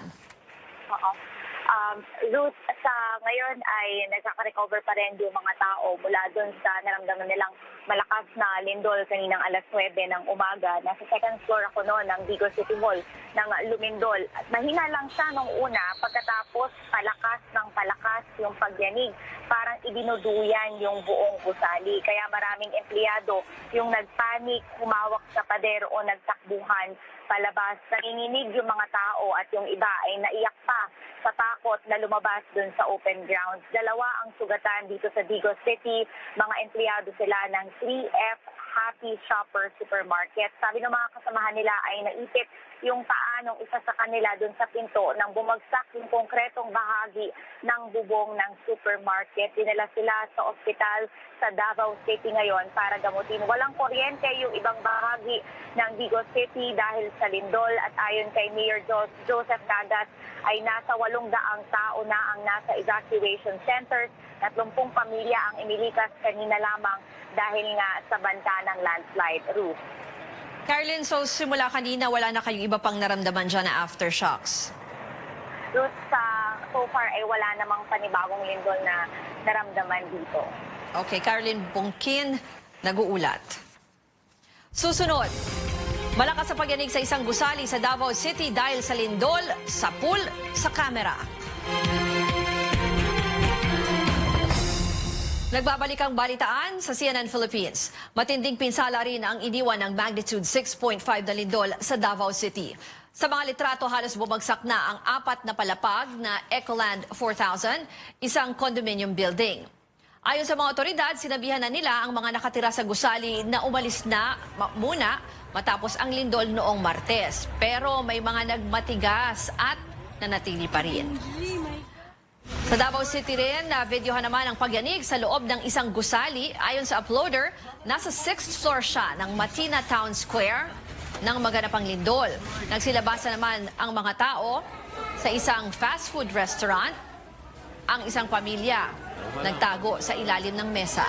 Ruth, sa ngayon ay nagkaka-recover pa rin yung mga tao mula doon sa naramdaman nilang malakas na lindol kaninang alas 9 ng umaga. Nasa second floor ako noon ng Digos City Hall ng lumindol. At mahina lang siya nung una, pagkatapos palakas yung pagyanig. Parang ibinuduyan yung buong gusali. Kaya maraming empleyado yung nagpanik, humawak sa pader o nagtakbuhan palabas. Nanginginig yung mga tao at yung iba ay naiyak pa sa takot na lumabas dun sa open grounds. 2 ang sugatan dito sa Digos City. Mga empleyado sila ng 3F Happy Shopper Supermarket. Sabi ng mga kasamahan nila ay naipit yung paa ng isa sa kanila dun sa pinto nang bumagsak yung konkretong bahagi ng bubong ng supermarket. Dinala sila sa ospital sa Davao City ngayon para gamutin. Walang kuryente yung ibang bahagi ng Digos City dahil sa lindol at ayon kay Mayor Joseph Cagas ay nasa 800 tao na ang nasa evacuation centers. 30 pamilya ang inilikas kanina lamang dahil nga sa banta ng landslide. Ruth. Carolyn, so simula kanina wala na kayong iba pang naramdaman dyan na aftershocks? Ruth, so far ay wala namang panibagong lindol na naramdaman dito. Okay, Carolyn Bonkin, nag-uulat. Susunod, malakas sa pagyanig sa isang gusali sa Davao City dahil sa lindol, sa pool, sa kamera. Nagbabalik ang balitaan sa CNN Philippines. Matinding pinsala rin ang iniwan ng magnitude 6.5 na lindol sa Davao City. Sa mga litrato, halos bumagsak na ang 4 na palapag na Ecoland 4000, isang condominium building. Ayon sa mga otoridad, sinabihan na nila ang mga nakatira sa gusali na umalis na muna matapos ang lindol noong Martes. Pero may mga nagmatigas at nanatili pa rin. Sa Davao City rin, na-videohan naman ang pagyanig sa loob ng isang gusali. Ayon sa uploader, nasa 6th floor siya ng Matina Town Square nang maganap ang lindol. Nagsilabasa naman ang mga tao sa isang fast food restaurant. Ang isang pamilya nagtago sa ilalim ng mesa.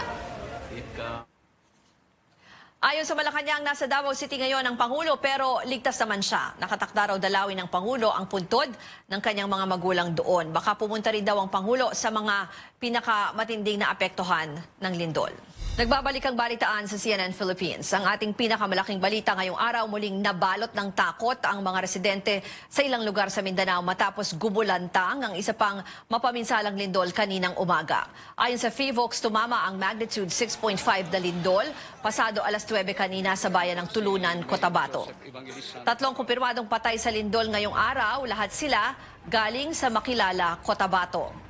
Ayon sa Malacanang, nasa Davao City ngayon ang Pangulo pero ligtas naman siya. Nakatakda raw dalawin ng Pangulo ang puntod ng kanyang mga magulang doon. Baka pumunta rin daw ang Pangulo sa mga pinakamatinding na apektuhan ng lindol. Nagbabalik ang balitaan sa CNN Philippines. Ang ating pinakamalaking balita ngayong araw, muling nabalot ng takot ang mga residente sa ilang lugar sa Mindanao matapos gumulantang ang isa pang mapaminsalang lindol kaninang umaga. Ayon sa FIVOX, tumama ang magnitude 6.5 na lindol pasado alas 9 kanina sa bayan ng Tulunan, Cotabato. 3 kumpirmadong patay sa lindol ngayong araw, lahat sila galing sa Makilala, Cotabato.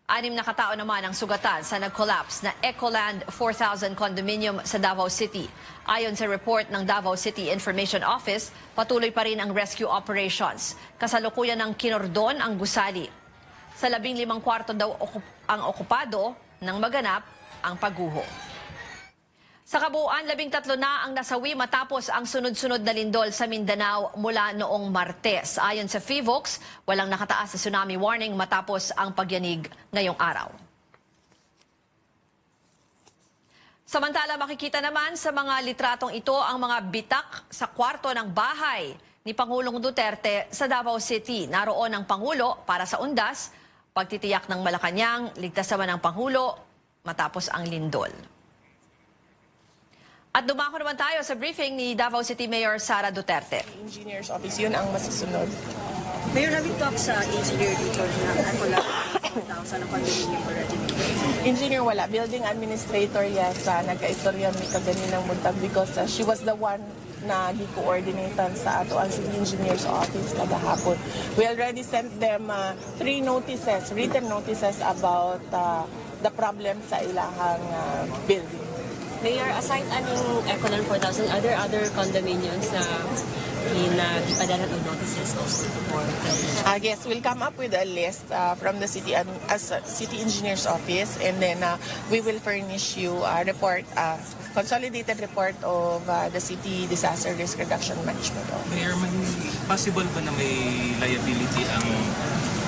6 na katao naman ang sugatan sa nag-collapse na Ecoland 4000 condominium sa Davao City. Ayon sa report ng Davao City Information Office, patuloy pa rin ang rescue operations. Kasalukuyan ng kinordon ang gusali. Sa 15 kwarto daw ang okupado nang maganap ang pagguho. Sa kabuuan, 13 na ang nasawi matapos ang sunod-sunod na lindol sa Mindanao mula noong Martes. Ayon sa FIVOX, walang nakataas sa tsunami warning matapos ang pagyanig ngayong araw. Samantala, makikita naman sa mga litratong ito ang mga bitak sa kwarto ng bahay ni Pangulong Duterte sa Davao City. Naroon ang Pangulo para sa undas, pagtitiyak ng Malacanang, ligtas naman ang Pangulo matapos ang lindol. At dumako naman tayo sa briefing ni Davao City Mayor Sara Duterte. Engineer's office, yun ang masusunod. Mayor, have you talked sa engineer dito na ako lang sa condominium already? Engineer wala. Building administrator, yes. Nagka-istorya mi kaganinang buntag because she was the one na gi-coordinatan sa ato ang city engineer's office kada hapon. We already sent them 3 notices, written notices about the problem sa ilahang building. Mayor, aside aning Ecoland 4000, are there other condominiums na ipadalan ng notices also for? Yes, we'll come up with a list from the city city engineer's office, and then we will furnish you a report, consolidated report of the city disaster risk reduction management office. Mayor, possible ba na may liability ang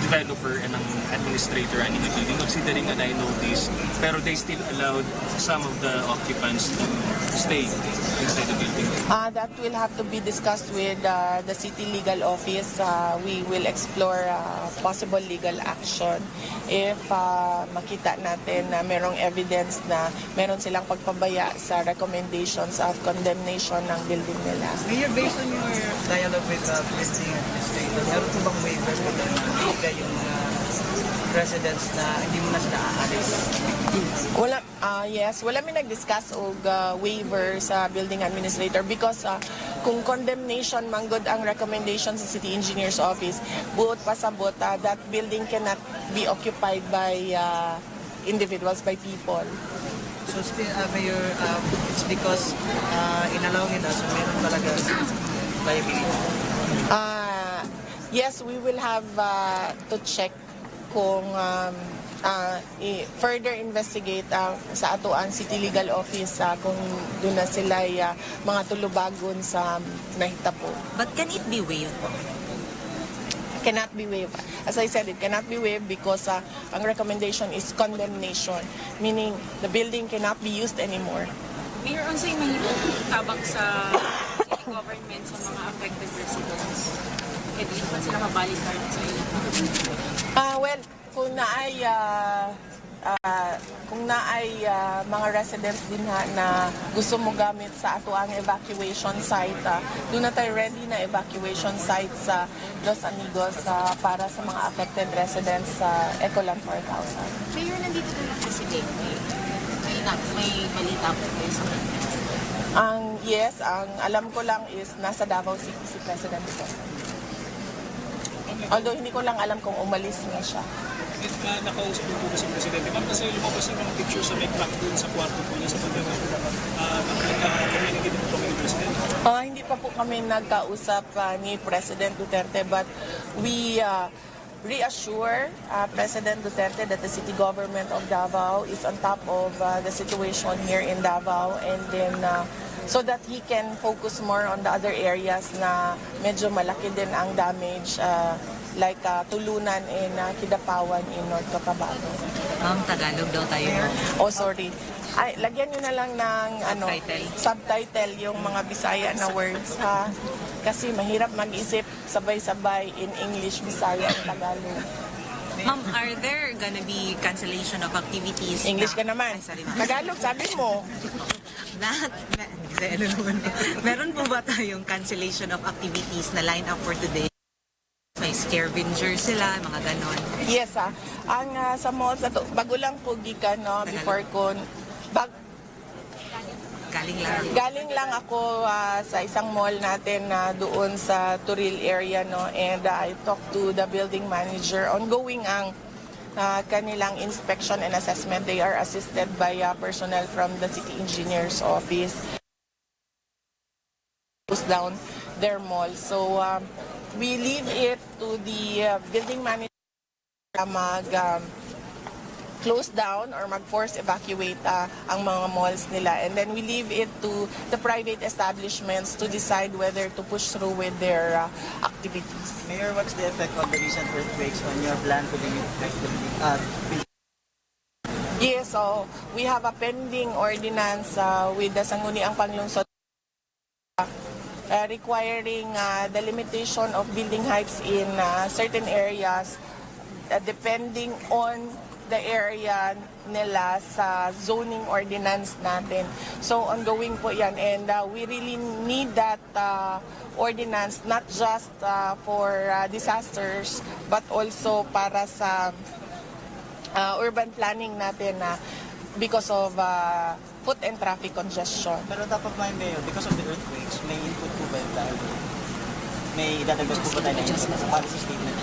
developer and ang administrator and the building, considering an I notice, pero they still allowed some of the occupants to stay inside the building? That will have to be discussed with the city legal office. We will explore possible legal action if makita natin na merong evidence na meron silang pagpabaya sa recommendations of condemnation ng building nila. Mayor, based on your dialogue with the building administrator, meron po bang waiver po na ibigay yung residents na hindi mo na sila aalis? Wala, yes, wala mi nag-discuss og waiver sa building administrator because kung condemnation manggod ang recommendation sa city engineer's office, buot pasabot that building cannot be occupied by individuals, by people. So still, Mayor, it's because inallow nila, so meron talaga liability? Yes, we will have to check kung further investigate sa ato ang city legal office kung doon na sila mga tulubagon sa nahitabo. But can it be waived? Cannot be waived. As I said, it cannot be waived because ang recommendation is condemnation, meaning the building cannot be used anymore. Mayor, unsay mahimo tabang sa city government sa mga affected residents? Kaya di man sila mabalik sa ilang. Well, kung naay kung naay mga residents din na gusto mo gamit sa ato ang evacuation site, doon na tayo ready na evacuation site sa Los Amigos para sa mga affected residents sa Ecoland 4000. Mayor, nandito na lang presidente. May balita po kayo sa kanya. Yes, ang alam ko lang is nasa Davao City si President Duterte. Although hindi ko lang alam kung umalis na siya. Nakausap po ba si Presidente? Ma'am, kasi lumabas yung mga picture sa may crack doon sa kwarto po niya sa Pagdawag. Nagkakarinig din po kami ni Presidente. Hindi pa po kami nagkausap ni President Duterte, but we reassure President Duterte that the city government of Davao is on top of the situation here in Davao, and then so that he can focus more on the other areas na medyo malaki din ang damage, like Tulunan and Kidapawan in North Cotabato. Tagalog daw tayo. Oh, sorry. Ay, lagyan nyo na lang ng subtitle yung mga Bisaya na words, ha? Kasi mahirap mag-isip sabay-sabay in English, Bisaya, at Tagalog. Ma'am, are there gonna be cancellation of activities? English ka naman. Tagalog, sabi mo. Meron po ba tayong cancellation of activities na line up for today? May scavenger sila, mga ganon. Yes, ang sa malls, bago lang po gikan, no, before ko, galing lang ako sa isang mall natin doon sa Turil area, no, and I talked to the building manager. Ongoing ang kanilang inspection and assessment. They are assisted by personnel from the city engineer's office. Close down their mall. So we leave it to the building manager close down or mag-force evacuate ang mga malls nila. And then we leave it to the private establishments to decide whether to push through with their activities. Mayor, what's the effect of the recent earthquakes on your plan to limit Yes, so we have a pending ordinance with the Sangguniang Panglungsod requiring the limitation of building heights in certain areas depending on the area nila sa zoning ordinance natin. So ongoing po yan, and we really need that ordinance not just for disasters but also para sa urban planning natin because of foot and traffic congestion. Pero dapat may mayor, because of the earthquakes, may input po ba yung dahil? May dadagdag po ba tayo na policy statement?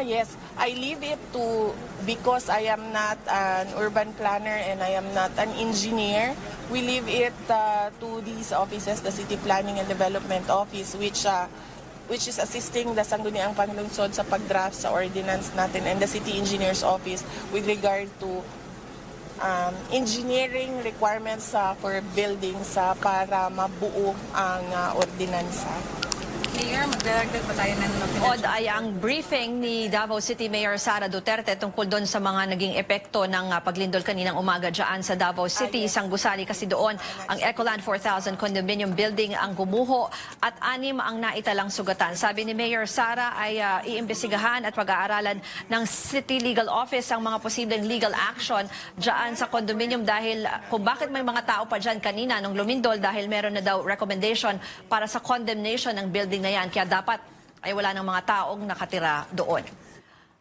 Yes. I leave it to, because I am not an urban planner and I am not an engineer, we leave it to these offices, the City Planning and Development Office, which is assisting the Sangguniang Panlungsod sa pag-draft sa ordinance natin, and the City Engineer's Office with regard to engineering requirements for buildings para mabuo ang ordinansa. Mayor, magdaragdag pa tayo ng Od ay ang briefing ni Davao City Mayor Sara Duterte tungkol doon sa mga naging epekto ng paglindol kaninang umaga dyan sa Davao City. Isang gusali kasi doon ang Ecoland 4000 condominium building ang gumuho at 6 ang naitalang sugatan. Sabi ni Mayor Sara ay iimbestigahan at pag-aaralan ng City Legal Office ang mga posibleng legal action dyan sa condominium dahil kung bakit may mga tao pa dyan kanina nung lumindol dahil meron na daw recommendation para sa condemnation ng building na yan. Kaya dapat ay wala ng mga taong nakatira doon.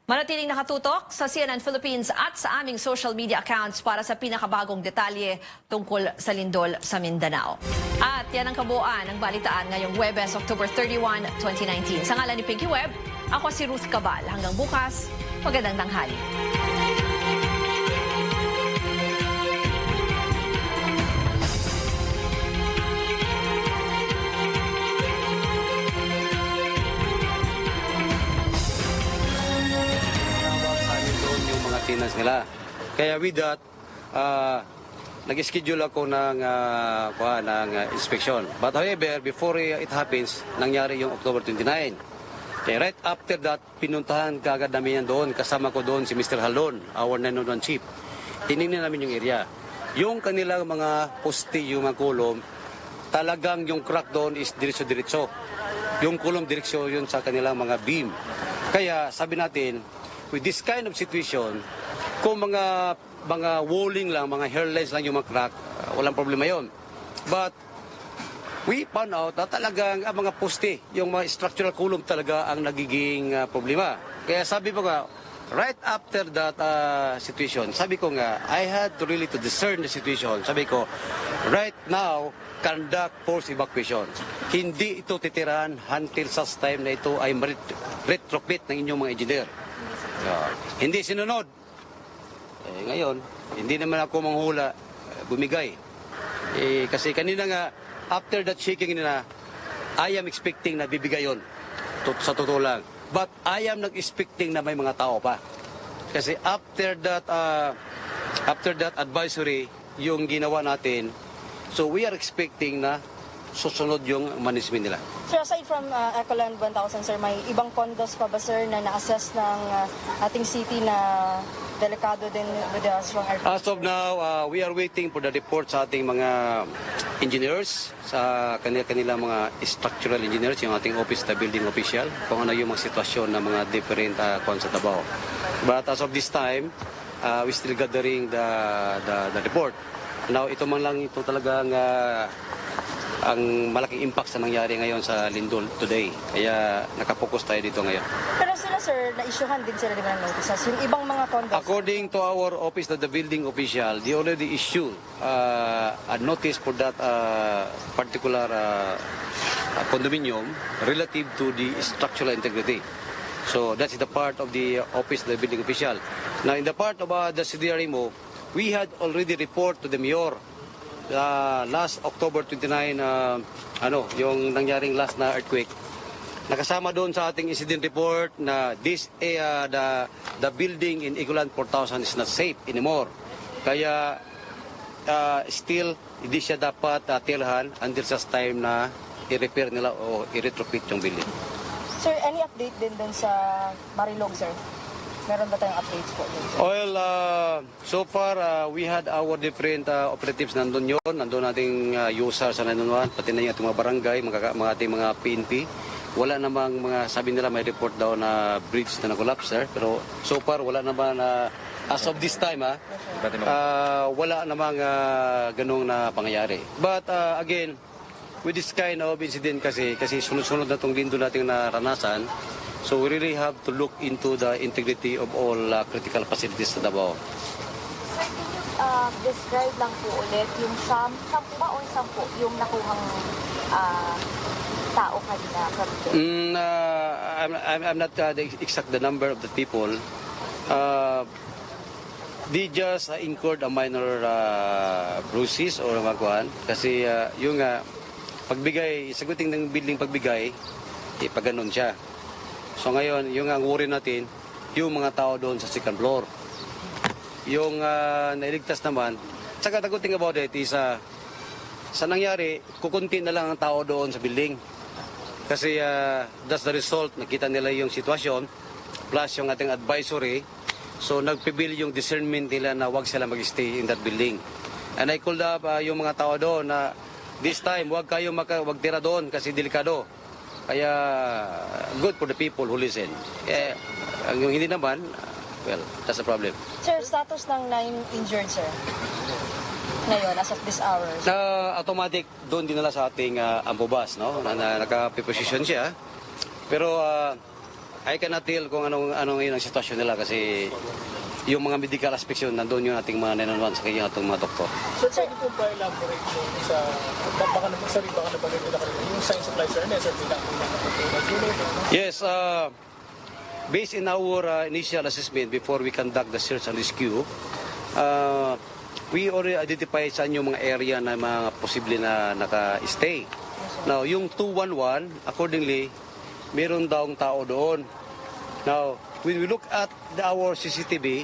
Manatiling nakatutok sa CNN Philippines at sa aming social media accounts para sa pinakabagong detalye tungkol sa lindol sa Mindanao. At yan ang kabuuan ng balitaan ngayong Huwebes, October 31, 2019. Sa ngalan ni Pinky Webb, ako si Ruth Cabal. Hanggang bukas, magandang tanghali. Maintenance nila. Kaya with that, nag-schedule ako ng inspection. But however, before it happens, nangyari yung October 29. Kaya right after that, pinuntahan kagad namin yan doon. Kasama ko doon si Mr. Halon, our 911 chief. Tinignan namin yung area. Yung kanilang mga poste, yung mga kulom, talagang yung crack doon is diretso-diretso. Yung kulom diretso yun sa kanilang mga beam. Kaya sabi natin, with this kind of situation, kung mga mga walling lang, mga hairlines lang yung mga crack, walang problema yon. But we found out na talagang ang mga poste, yung mga structural column talaga ang nagiging problema. Kaya sabi ko nga, right after that situation, sabi ko nga, I had to really to discern the situation. Sabi ko, right now, conduct forced evacuation. Hindi ito titirahan until such time na ito ay retrofit ng inyong mga engineer. Hindi sinunod. Ngayon, hindi naman ako manghula, bumigay. Kasi kanina nga, after that shaking nila, I am expecting na bibigay yun. Sa totoo lang. But I am not expecting na may mga tao pa. Kasi after that advisory, yung ginawa natin, so we are expecting na susunod yung management nila. Sir, aside from Ecoland 1000, sir, may ibang condos pa ba, sir, na na-assess ng ating city na delikado din with the strong earthquake? As of now, we are waiting for the report sa ating mga engineers, sa kanila mga structural engineers, yung ating office, the building official, kung ano yung mga sitwasyon ng mga different kwan sa Davao. But as of this time, we still gathering the report. Now, ito man lang ito talagang ang malaking impact sa nangyari ngayon sa Lindol today. Kaya nakapokus tayo dito ngayon. Pero sila, sir, na-issuehan din sila di ba ng notices? Yung ibang mga condos? According to our office, the building official, they already issued a notice for that particular condominium relative to the structural integrity. So that's the part of the office of the building official. Now, in the part of the CDRMO, we had already report to the mayor last October 29, yung nangyaring last na earthquake. Nakasama doon sa ating incident report na the building in Ecoland 4000 is not safe anymore. Kaya still hindi siya dapat tilhan until such time na i-repair nila o i-retrofit yung building. Sir, any update din doon sa Marilog, sir? Meron ba tayong updates po doon, sir? Well, so far, we had our different operatives nandun yun. Nandun nating users na nandun, pati na yung ating mga barangay, mga ating mga PNP. Wala namang sabi nila may report daw na bridge na na-collapse, sir. Pero so far, wala naman, as of this time, wala namang ganong na pangyayari. But again, with this kind of incident kasi sunod-sunod na itong lindo nating naranasan, so we really have to look into the integrity of all critical facilities sa Davao. Sir, can you describe lang po ulit yung 10 ba o 10 yung nakuhang tao kanina from I'm not exact the number of the people. They just incurred a minor bruises or magkuhan kasi yung pagbigay, saguting ng building pagbigay, pag ganun siya. So ngayon, yung ang worry natin, yung mga tao doon sa second floor. Yung nailigtas naman, saka the good thing about it is, sa nangyari, kukunti na lang ang tao doon sa building. Kasi that's the result, nakita nila yung sitwasyon, plus yung ating advisory, so nagpibil yung discernment nila na wag sila mag-stay in that building. And I called up yung mga tao doon na this time, wag tira doon kasi delikado. Kaya, good for the people who listen. Yung hindi naman, well, that's the problem. Sir, status ng 9 injured, sir? Ngayon, as of this hour? Automatic, doon dinala sa ating ambubas, no? Naka-position siya. Pero, I cannot tell kung ano ngayon ang sitwasyon nila kasi yung mga medical aspects yun, nandun yung ating mga 911 sa kanyang atong mga doktor. So, pwede po ba elaborate mo sa, baka nabagay nila kanina, yung science supply fairness or Yes, based in our initial assessment before we conduct the search and rescue, we already identified saan yung mga area na mga posible na naka-stay. Now, yung 211, accordingly, meron daw tao doon. Now, when we look at our CCTV,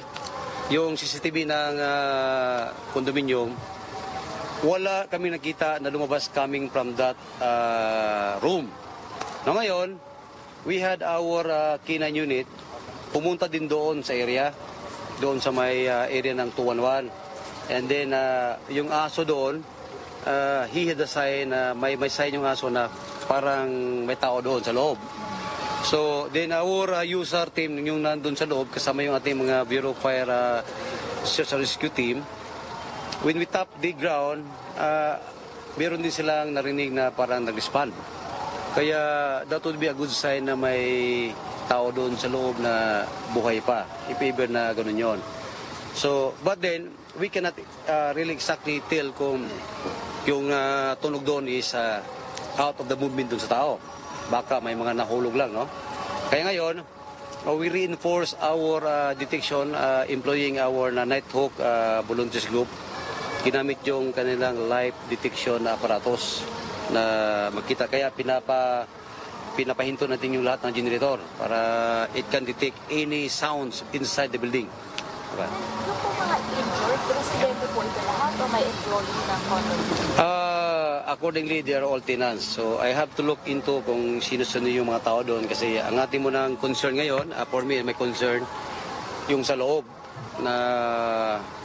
yung CCTV ng condominium, wala kami nakita na lumabas coming from that room. Now ngayon, we had our K9 unit pumunta din doon sa area, doon sa may area ng 211. And then, yung aso doon, he had a sign, may sign yung aso na parang may tao doon sa loob. So, then our user team, yung nandun sa loob, kasama yung ating mga Bureau of Fire Search and Rescue team, when we tap the ground, meron din silang narinig na parang nag-respond. Kaya that would be a good sign na may tao doon sa loob na buhay pa, if ever na ganun yon. So, but then, we cannot really exactly tell kung yung tunog doon is out of the movement doon sa tao. Baka may mga nahulog lang, no? Kaya ngayon, we reinforce our detection employing our Nighthawk volunteers group. Ginamit yung kanilang live detection apparatus na makita. Kaya pinapahinto natin yung lahat ng generator para it can detect any sounds inside the building. Okay. Yung po mga injured, residente po ito lahat o may employee ng condo? Accordingly, they are all tenants. So I have to look into kung sino-sino yung mga tao doon kasi ang ating mo ng concern ngayon, for me, may concern yung sa loob na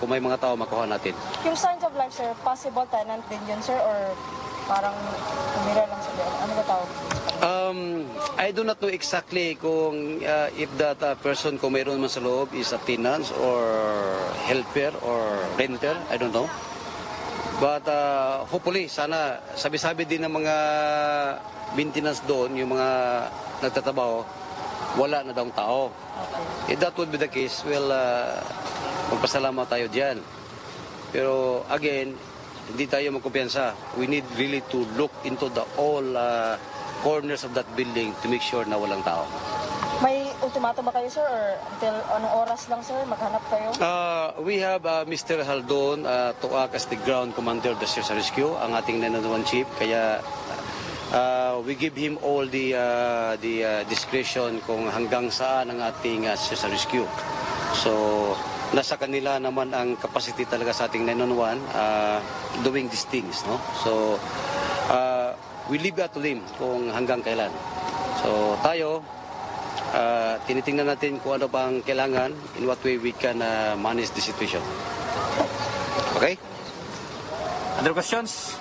kung may mga tao makuha natin. Yung signs of life, sir, possible tenant din yun, sir, or parang umira lang sa biyan? Ano ba tawag? I do not know exactly kung if that person, kung mayroon man sa loob, is a tenant or helper or renter. I don't know. But hopefully, sana sabi-sabi din ng mga maintenance doon, yung mga nagtatrabaho, wala na daw tao. If that would be the case, well, magpasalamat tayo dyan. Pero again, hindi tayo magkumpiyansa. We need really to look into the all corners of that building to make sure na walang tao. May ultimatum ba kayo, sir, or until anong oras lang, sir, maghanap kayo? We have Mr. Haldon to act as the ground commander of the search and rescue, ang ating 911 chief. Kaya we give him all the discretion kung hanggang saan ang ating search and rescue. So, nasa kanila naman ang capacity talaga sa ating 911 doing these things, no? So, we leave that to them kung hanggang kailan. So, tayo, tinitingnan natin kung ano bang kailangan, in what way we can manage the situation. Okay? Other questions?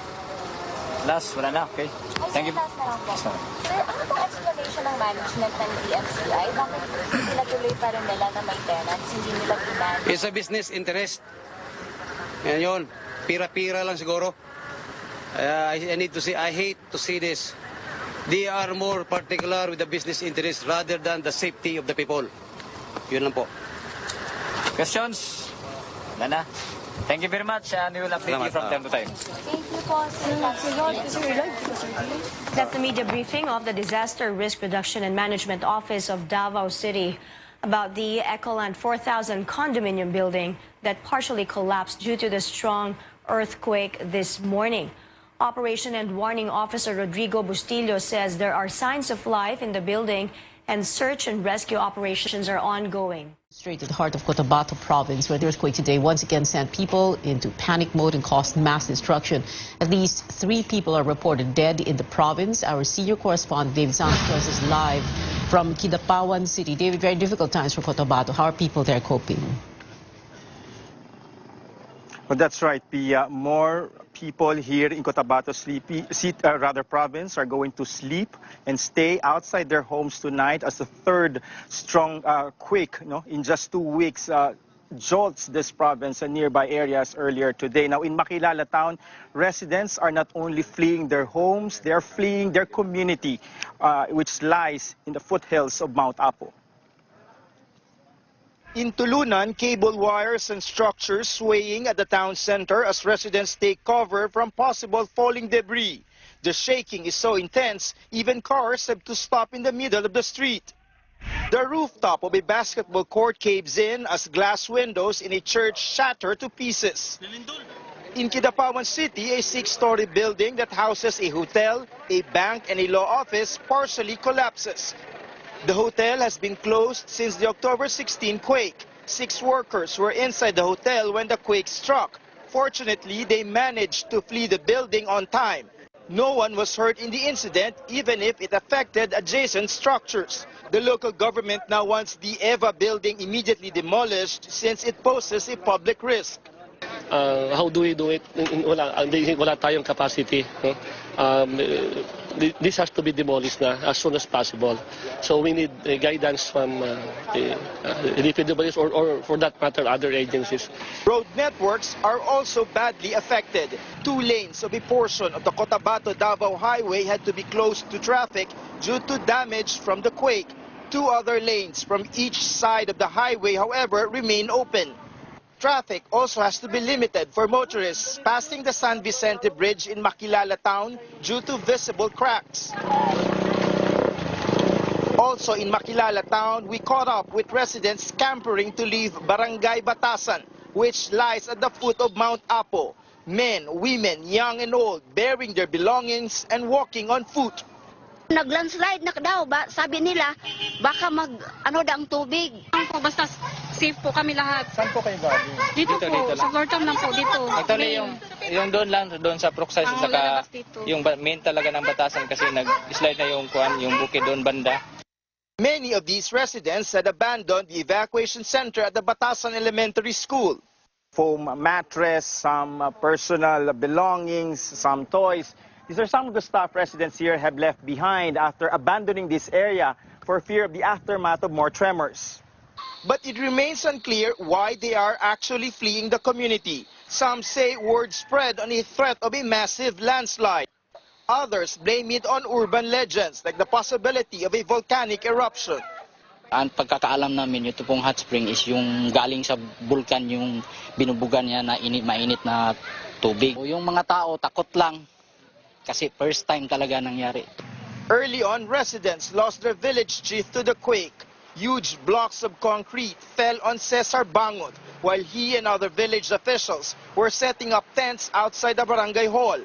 Last, wala na. Okay. Thank you. Last na lang po. Sir, ano pong explanation ng management ng DMCI? Bakit pinatuloy pa rin nila na may tenants? Hindi nila pinanong? It's a business interest. Yan yun. Pira-pira lang siguro. I need to say, I hate to see this. They are more particular with the business interest rather than the safety of the people. Yun lang po. Questions? Wala na. Thank you very much and we will update you from time to time. Thank you po, Sir. That's the media briefing of the Disaster Risk Reduction and Management Office of Davao City about the Ecoland 4000 condominium building that partially collapsed due to the strong earthquake this morning. Operation and Warning Officer Rodrigo Bustillo says there are signs of life in the building and search and rescue operations are ongoing. Straight to the heart of Cotabato province, where the earthquake today once again sent people into panic mode and caused mass destruction. At least 3 people are reported dead in the province. Our senior correspondent, David Santos, is live from Kidapawan City. David, very difficult times for Cotabato. How are people there coping? Well, that's right, Pia. More people here in Cotabato province are going to sleep and stay outside their homes tonight as the third strong quake in just 2 weeks jolts this province and nearby areas earlier today. Now, in Makilala town, residents are not only fleeing their homes, they are fleeing their community, which lies in the foothills of Mount Apo. In Tulunan, cable wires and structures swaying at the town center as residents take cover from possible falling debris. The shaking is so intense, even cars have to stop in the middle of the street. The rooftop of a basketball court caves in as glass windows in a church shatter to pieces. In Kidapawan City, a 6-story building that houses a hotel, a bank, and a law office partially collapses. The hotel has been closed since the October 16 quake. 6 workers were inside the hotel when the quake struck. Fortunately, they managed to flee the building on time. No one was hurt in the incident, even if it affected adjacent structures. The local government now wants the EVA building immediately demolished since it poses a public risk. How do we do it? Wala tayong capacity. No? this has to be demolished na as soon as possible. So we need guidance from the DPWs or for that matter other agencies. Road networks are also badly affected. 2 lanes of a portion of the Cotabato-Davao Highway had to be closed to traffic due to damage from the quake. 2 other lanes from each side of the highway, however, remain open. Traffic also has to be limited for motorists passing the San Vicente Bridge in Makilala town due to visible cracks. Also in Makilala town, we caught up with residents scampering to leave Barangay Batasan, which lies at the foot of Mount Apo. Men, women, young and old, bearing their belongings and walking on foot. Nag-landslide na daw, sabi nila, baka ang tubig. Basta safe po kami lahat. Saan po kayo galing? Dito po, sa Lorton lang po, dito. Actually, yung doon lang, doon sa Process, saka yung main talaga ng Batasan kasi nag-slide na yung bukid doon banda. Many of these residents had abandoned the evacuation center at the Batasan Elementary School. Foam mattress, some personal belongings, some toys. These are some of the stuff residents here have left behind after abandoning this area for fear of the aftermath of more tremors. But it remains unclear why they are actually fleeing the community. Some say word spread on a threat of a massive landslide. Others blame it on urban legends like the possibility of a volcanic eruption. Ang pagkakaalam namin, ito pong hot spring is yung galing sa bulkan, yung binubugan niya na mainit na tubig. Yung mga tao takot lang. Kasi first time talaga nangyari. Early on, residents lost their village chief to the quake. Huge blocks of concrete fell on Cesar Bangot while he and other village officials were setting up tents outside the barangay hall.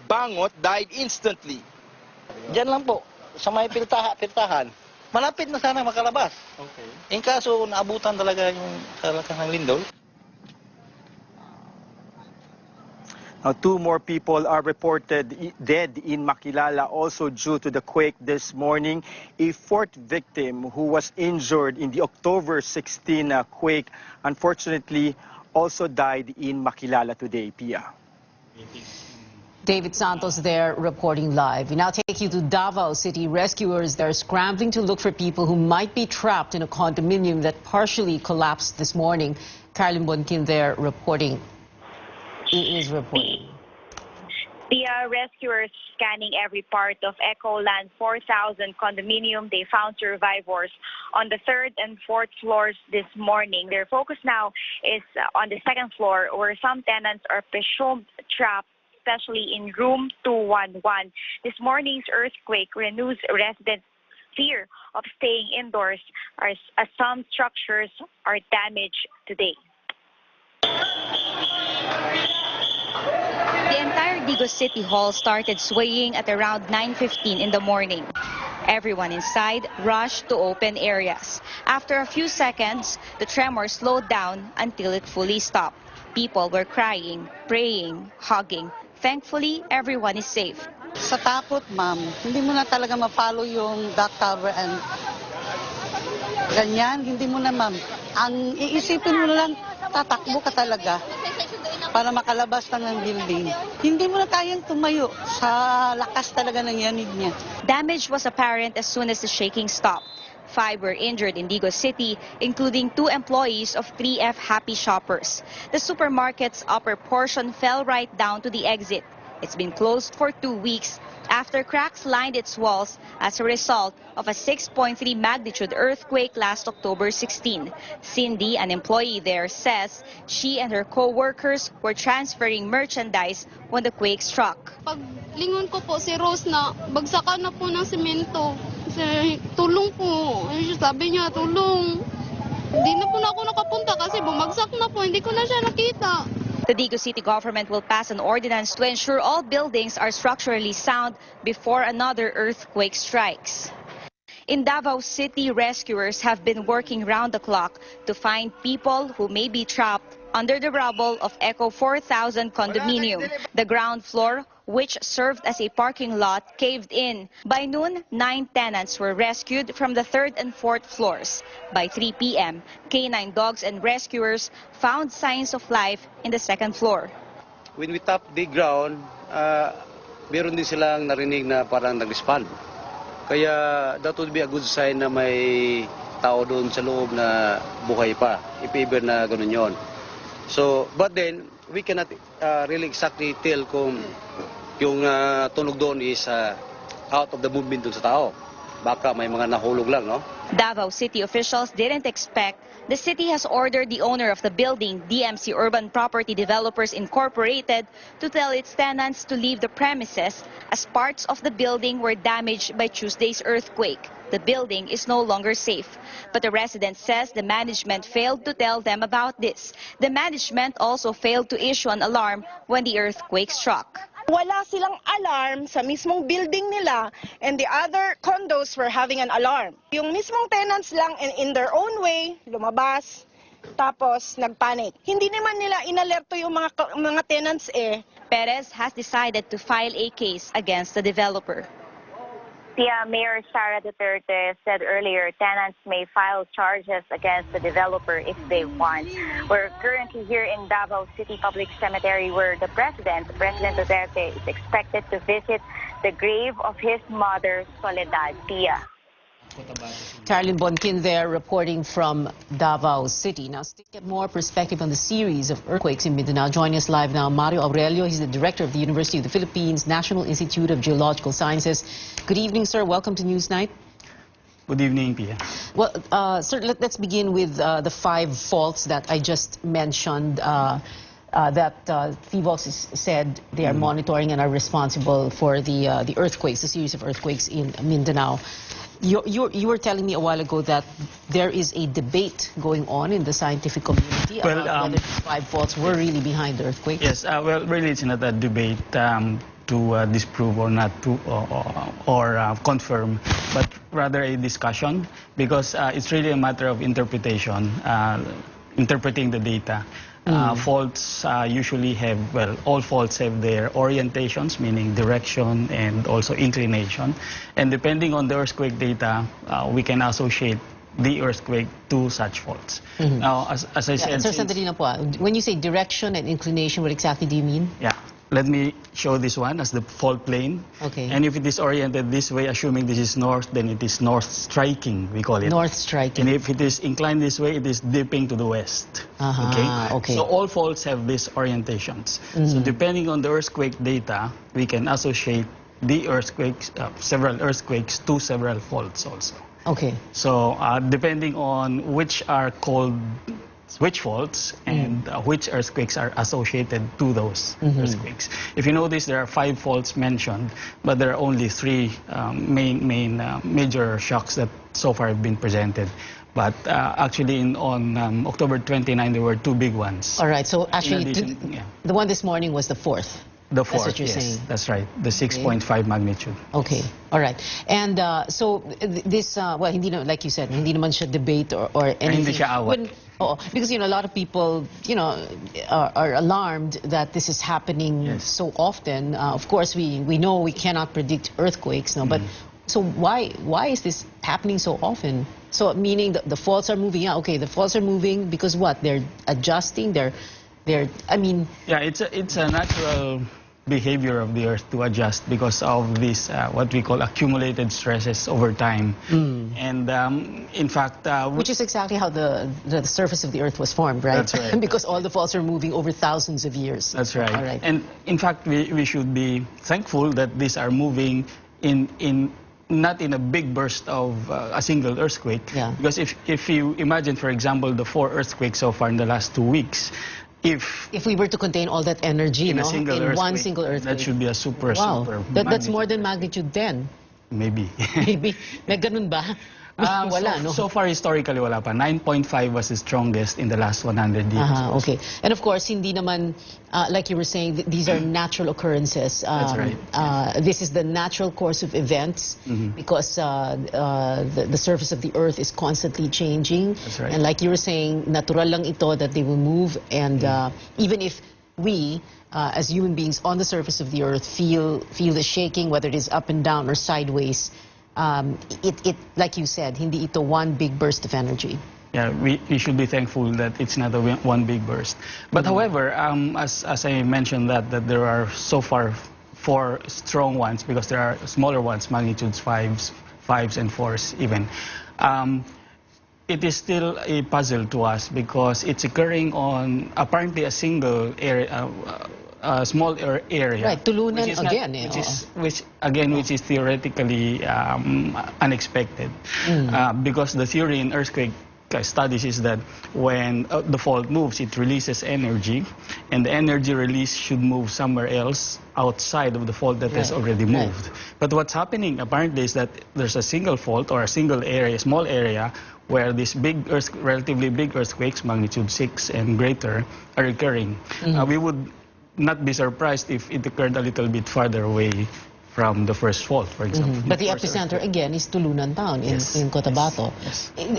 Bangot died instantly. Diyan lang po, sa may pirtahan. Malapit na sana makalabas. Okay. In kaso, naabutan talaga yung talaga ng lindol. Now, 2 more people are reported dead in Makilala also due to the quake this morning. A 4th victim who was injured in the October 16 quake unfortunately also died in Makilala today, Pia. David Santos there reporting live. We now take you to Davao City. Rescuers there scrambling to look for people who might be trapped in a condominium that partially collapsed this morning. Carolyn Bonkin there reporting. Is reporting. The rescuers scanning every part of Ecoland 4000 condominium. They found survivors on the 3rd and 4th floors this morning. Their focus now is on the 2nd floor where some tenants are presumed trapped, especially in room 211. This morning's earthquake renews residents' fear of staying indoors as some structures are damaged today. The entire Digos City Hall started swaying at around 9:15 in the morning. Everyone inside rushed to open areas. After a few seconds, the tremor slowed down until it fully stopped. People were crying, praying, hugging. Thankfully, everyone is safe. Sa takot, ma'am, hindi mo na talaga ma-follow yung duck cover and ganyan, hindi mo na, ma'am. Ang iisipin mo lang, tatakbo ka talaga para makalabas ka ng building. Hindi mo na kayang tumayo sa lakas talaga ng yanig niya. Damage was apparent as soon as the shaking stopped. 5 were injured in Digos City, including 2 employees of 3F Happy Shoppers. The supermarket's upper portion fell right down to the exit. It's been closed for 2 weeks after cracks lined its walls as a result of a 6.3 magnitude earthquake last October 16. Cindy, an employee there, says she and her co-workers were transferring merchandise when the quake struck. Paglingon ko po si Rose na bagsakan na po ng semento. Tulong po. Sabi niya, tulong. Hindi na po na ako nakapunta kasi bumagsak na po. Hindi ko na siya nakita. The Digos City government will pass an ordinance to ensure all buildings are structurally sound before another earthquake strikes. In Davao City, rescuers have been working round the clock to find people who may be trapped under the rubble of Eco 4000 condominium. The ground floor, which served as a parking lot, caved in. By noon, 9 tenants were rescued from the 3rd and 4th floors. By 3 p.m., K9 dogs and rescuers found signs of life in the 2nd floor. When we tap the ground, meron din silang narinig na parang nag-respond. Kaya that would be a good sign na may tao doon sa loob na buhay pa, if ever na ganun yon. So, but then, we cannot really exactly tell kung yung tunog doon is out of the movement doon sa tao. Baka may mga nahulog lang, no? Davao City officials didn't expect the city has ordered the owner of the building, DMC Urban Property Developers Incorporated, to tell its tenants to leave the premises as parts of the building were damaged by Tuesday's earthquake. The building is no longer safe. But the resident says the management failed to tell them about this. The management also failed to issue an alarm when the earthquake struck. Wala silang alarm sa mismong building nila, and the other condos were having an alarm. Yung mismong tenants lang in their own way, lumabas, tapos nagpanic. Hindi naman nila inalerto yung mga tenants eh. Perez has decided to file a case against the developer. Mayor Sara Duterte said earlier tenants may file charges against the developer if they want. We're currently here in Davao City Public Cemetery where President Duterte, is expected to visit the grave of his mother, Soledad Pia. Carolyn Bonkin there reporting from Davao City. Now, to get more perspective on the series of earthquakes in Mindanao, joining us live now, Mario Aurelio. He's the director of the University of the Philippines National Institute of Geological Sciences. Good evening, sir. Welcome to Newsnight. Good evening, Pia. Well, sir, let's begin with the 5 faults that I just mentioned. That PHIVOLCS said they are monitoring and are responsible for the earthquakes, the series of earthquakes in Mindanao. You were telling me a while ago that there is a debate going on in the scientific community about whether these 5 faults were really behind the earthquake. Yes, well, really it's not a debate to disprove or not to or confirm, but rather a discussion, because it's really a matter of interpretation, interpreting the data. Faults usually have, well, all faults have their orientations, meaning direction and also inclination. And depending on the earthquake data, we can associate the earthquake to such faults. Now, as I said... Sir, sandali na po. When you say direction and inclination, what exactly do you mean? Yeah. Let me show this one as the fault plane. Okay. And if it is oriented this way, assuming this is north, then it is north striking, we call it. North striking. And if it is inclined this way, it is dipping to the west. Okay. So all faults have these orientations. So depending on the earthquake data, we can associate the earthquakes, several earthquakes to several faults also. Okay. So depending on which are called which faults and which earthquakes are associated to those earthquakes. If you notice, there are 5 faults mentioned, but there are only 3 major shocks that so far have been presented. But actually, on October 29, there were 2 big ones. All right, so actually, the one this morning was the 4th. The 4th, that's what you're yes, saying. That's right, the 6.5 magnitude. Okay, all right. And so this, well, hindi na, like you said, hindi naman siya debate or anything. Hindi siya awat. Because, you know, a lot of people, you know, are alarmed that this is happening so often. Of course, we know we cannot predict earthquakes, no, but so why is this happening so often? So meaning the faults are moving. Yeah, okay, the faults are moving because what? They're adjusting. I mean. Yeah, it's a natural behavior of the Earth to adjust because of this, what we call accumulated stresses over time. And in fact... which is exactly how the surface of the Earth was formed, right? That's right. Because all the faults are moving over thousands of years. That's right. All right. And in fact, we should be thankful that these are moving not in a big burst of a single earthquake. Yeah. Because if you imagine, for example, the 4 earthquakes so far in the last 2 weeks, if we were to contain all that energy in one single earthquake, that should be a super that's more than magnitude 10. Maybe. Maybe. May ganun ba? Wala, no? So far, historically, wala pa. 9.5 was the strongest in the last 100 years. Okay. And of course, hindi naman, like you were saying, these are natural occurrences. That's right. This is the natural course of events because the surface of the Earth is constantly changing. That's right. And like you were saying, natural lang ito that they will move. And even if we, as human beings on the surface of the Earth, feel the shaking, whether it is up and down or sideways, it like you said, hindi ito one big burst of energy. Yeah, we should be thankful that it's not one big burst. But however, as I mentioned that there are so far 4 strong ones, because there are smaller ones, magnitudes 5s and 4s even. It is still a puzzle to us because it's occurring on apparently a single area, a small area. Right, tulunan which is not- again. which is theoretically unexpected. Because the theory in earthquake studies is that when the fault moves, it releases energy, and the energy release should move somewhere else outside of the fault that has already moved. But what's happening apparently is that there's a single fault or a single area, small area, where these relatively big earthquakes, magnitude 6 and greater, are occurring. We would not be surprised if it occurred a little bit farther away from the first fault, for example. But the epicenter, again, is Tulunan Town in Cotabato.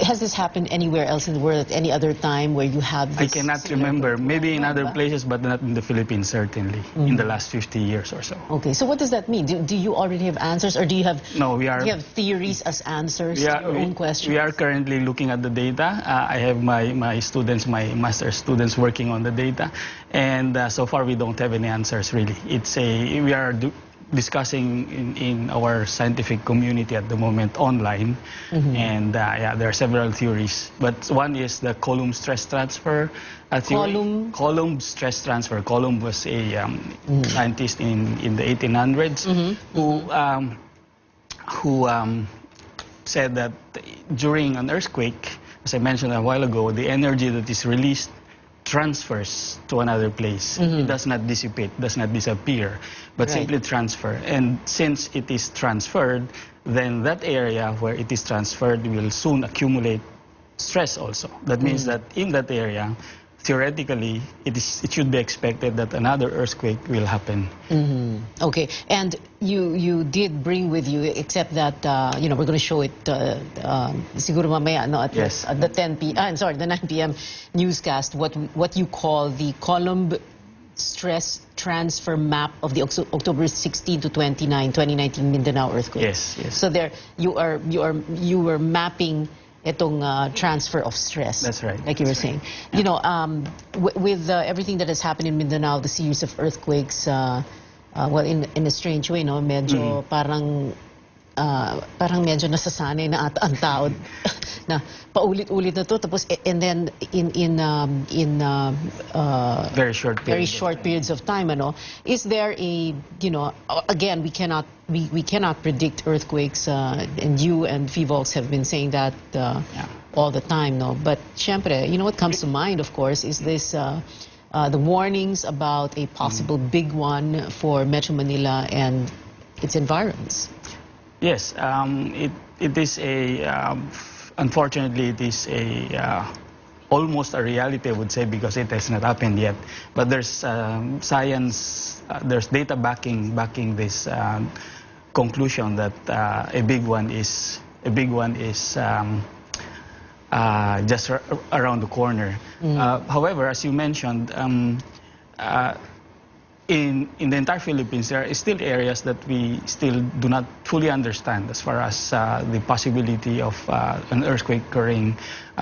Has this happened anywhere else in the world at any other time where you have I this? cannot remember. Maybe in other places, but not in the Philippines, certainly, in the last 50 years or so. Okay, so what does that mean? Do you already have answers, or do you have, No, we are... do you have theories as answers to your own questions? We are currently looking at the data. I have my students, my master's students working on the data, and so far we don't have any answers really. We are discussing in our scientific community at the moment online, and there are several theories. But one is the Coulomb stress transfer theory. Coulomb stress transfer. Coulomb was a scientist in the 1800s who said that during an earthquake, as I mentioned a while ago, the energy that is released transfers to another place. It does not dissipate, does not disappear, but simply transfer. And since it is transferred, then that area where it is transferred will soon accumulate stress also. That means that in that area, theoretically, it should be expected that another earthquake will happen. Okay, and you did bring with you, except that we're going to show it siguro mamaya, no, at the 9 p.m. newscast, what you call the Coulomb stress transfer map of the October 16 to 29, 2019 Mindanao earthquake. Yes. So there you were mapping itong transfer of stress. That's right. Like you were saying. You know, with everything that has happened in Mindanao, the series of earthquakes, well, in a strange way, no, medyo parang medyo nasasanay na ata ang tao na paulit-ulit na to, tapos and then in very short periods of time, ano, is there a, again, we cannot predict earthquakes, and you and FIVOLCS have been saying that all the time, no, but syempre, what comes to mind, of course, is this the warnings about a possible big one for Metro Manila and its environs. Yes, it is unfortunately, it is almost a reality, I would say, because it has not happened yet. But there's science, there's data backing this conclusion that a big one is just around the corner. However, as you mentioned, in the entire Philippines, there are still areas that we still do not fully understand as far as the possibility of an earthquake occurring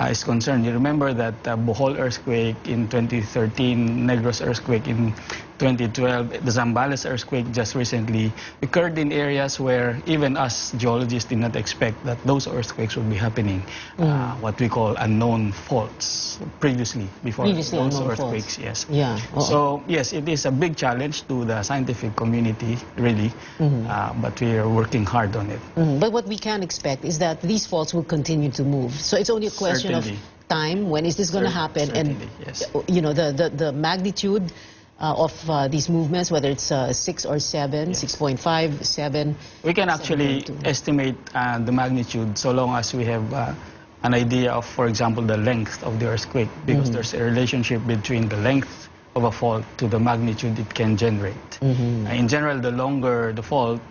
is concerned. You remember that Bohol earthquake in 2013, Negros earthquake in 2012, the Zambales earthquake just recently occurred in areas where even us geologists did not expect that those earthquakes would be happening. What we call unknown faults before those earthquakes. Yes. Yeah. So yes, it is a big challenge to the scientific community, really, but we are working hard on it. But what we can expect is that these faults will continue to move. So it's only a question of time. When is this going to happen? And yes. The magnitude of these movements, whether it's 6 or 7, 6.5, 7. We can actually estimate the magnitude so long as we have an idea of, for example, the length of the earthquake, because there's a relationship between the length of a fault to the magnitude it can generate. In general, the longer the fault,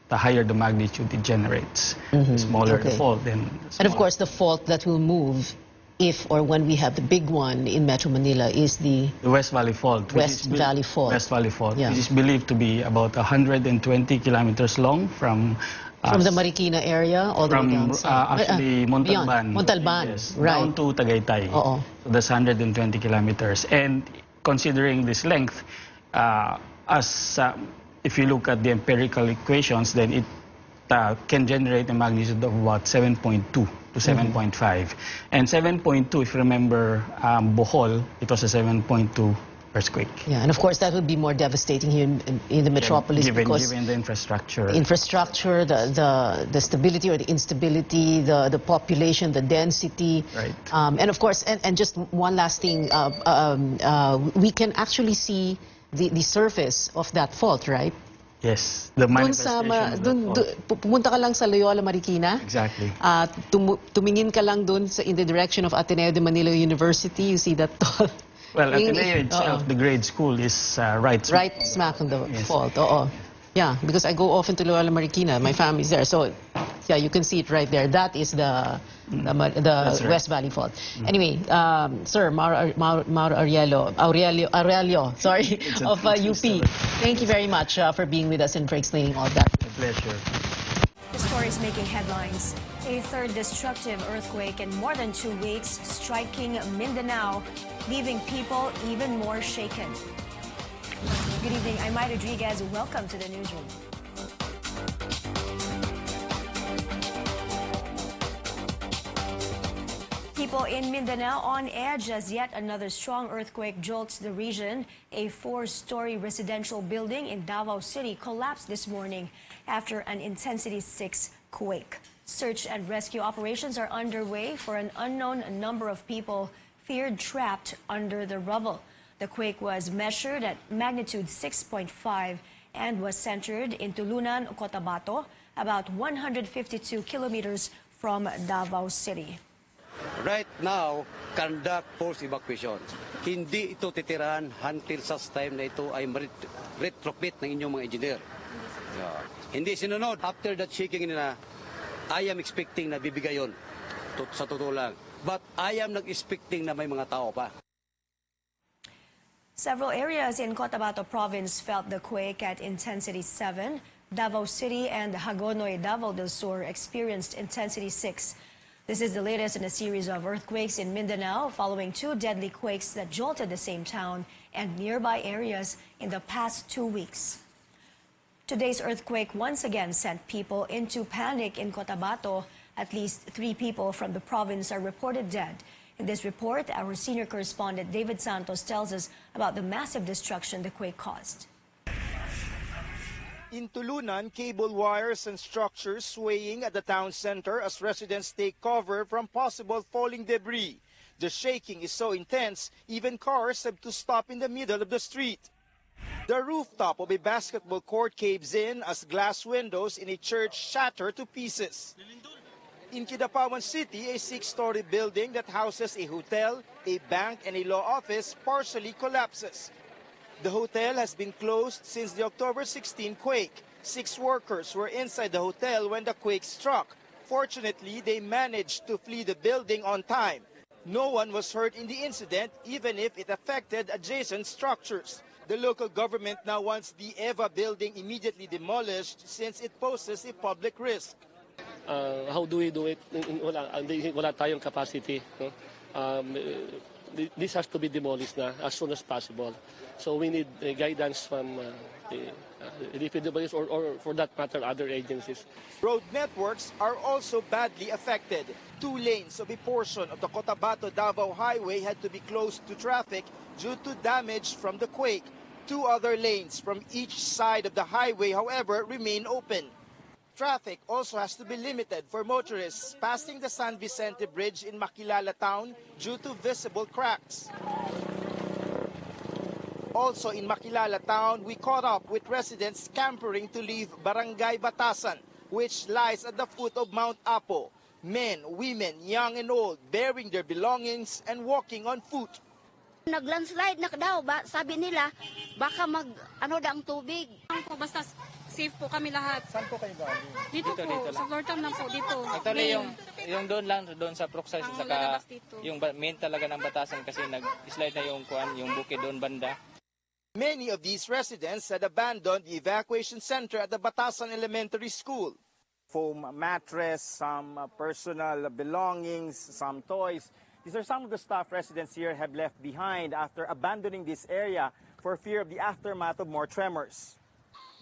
the higher the magnitude it generates. The smaller the fault, then the smaller. And of course, the fault that will move if or when we have the big one in Metro Manila is the West Valley Fault. West Valley Fault. West Valley Fault. Yeah. It is believed to be about 120 kilometers long from the Marikina area all the way down south. Actually, Montalban. Montalban, yes, right. Down to Tagaytay. So that's 120 kilometers. And considering this length, as if you look at the empirical equations, then it can generate a magnitude of about 7.2 to 7.5. And 7.2, if you remember, Bohol, it was a 7.2 earthquake. Yeah, and of course that would be more devastating here in the metropolis Given the infrastructure, infrastructure. the stability or the instability, the population, the density. Right. And of course, and just one last thing, we can actually see the surface of that fault, right? Yes, the manifestation of the fault. Pumunta ka lang sa Loyola Marikina. Exactly. Tumingin ka lang dun in the direction of Ateneo de Manila University, you see that tall. Well, Ateneo itself, the grade school is right smack on the fault. Yeah, because I go often to Loyola Marikina. My family's there. So, yeah, you can see it right there. That is the West Valley Fault. Anyway, Sir Mauro Aurelio, sorry, of UP. Thank you very much for being with us and for explaining all that. A pleasure. The story is making headlines. A third destructive earthquake in more than 2 weeks, striking Mindanao, leaving people even more shaken. Good evening, I'm Mai Rodriguez. Welcome to the newsroom. People in Mindanao on edge as yet another strong earthquake jolts the region. A 4-story residential building in Davao City collapsed this morning after an intensity 6 quake. Search and rescue operations are underway for an unknown number of people feared trapped under the rubble. The quake was measured at magnitude 6.5 and was centered in Tulunan, Cotabato, about 152 kilometers from Davao City. Right now, conduct forced evacuation. Hindi ito titirahan until such time na ito ay retrofit ng inyong mga engineer. Hindi sinunod. After that shaking nila, I am expecting na bibigay yun sa totoo lang. But I am not expecting na may mga tao pa. Several areas in Cotabato province felt the quake at intensity 7. Davao City and Hagonoy, Davao del Sur experienced intensity 6. This is the latest in a series of earthquakes in Mindanao following 2 deadly quakes that jolted the same town and nearby areas in the past 2 weeks. Today's earthquake once again sent people into panic in Cotabato. At least 3 people from the province are reported dead. In this report, our senior correspondent David Santos tells us about the massive destruction the quake caused. In Tulunan, cable wires and structures swaying at the town center as residents take cover from possible falling debris. The shaking is so intense, even cars have to stop in the middle of the street. The rooftop of a basketball court caves in as glass windows in a church shatter to pieces. In Kidapawan City, a 6-story building that houses a hotel, a bank, and a law office partially collapses. The hotel has been closed since the October 16 quake. 6 workers were inside the hotel when the quake struck. Fortunately, they managed to flee the building on time. No one was hurt in the incident, even if it affected adjacent structures. The local government now wants the EVA building immediately demolished since it poses a public risk. How do we do it? Wala tayong capacity. No? This has to be demolished na as soon as possible. So we need guidance from the DPWs or for that matter other agencies. Road networks are also badly affected. 2 lanes of a portion of the Cotabato-Davao Highway had to be closed to traffic due to damage from the quake. 2 other lanes from each side of the highway, however, remain open. Traffic also has to be limited for motorists passing the San Vicente Bridge in Makilala town due to visible cracks. Also in Makilala town, we caught up with residents scampering to leave Barangay Batasan, which lies at the foot of Mount Apo. Men, women, young and old, bearing their belongings and walking on foot. Nag-landslide na daw, sabi nila, baka ang tubig. Basta safe po kami lahat. Saan po kayo galing? Dito po, sa floor town lang po, dito. Actually, yung doon sa Process, saka yung main talaga ng Batasan kasi nag-slide na yung bukid doon banda. Many of these residents had abandoned the evacuation center at the Batasan Elementary School. Foam mattress, some personal belongings, some toys. These are some of the stuff residents here have left behind after abandoning this area for fear of the aftermath of more tremors.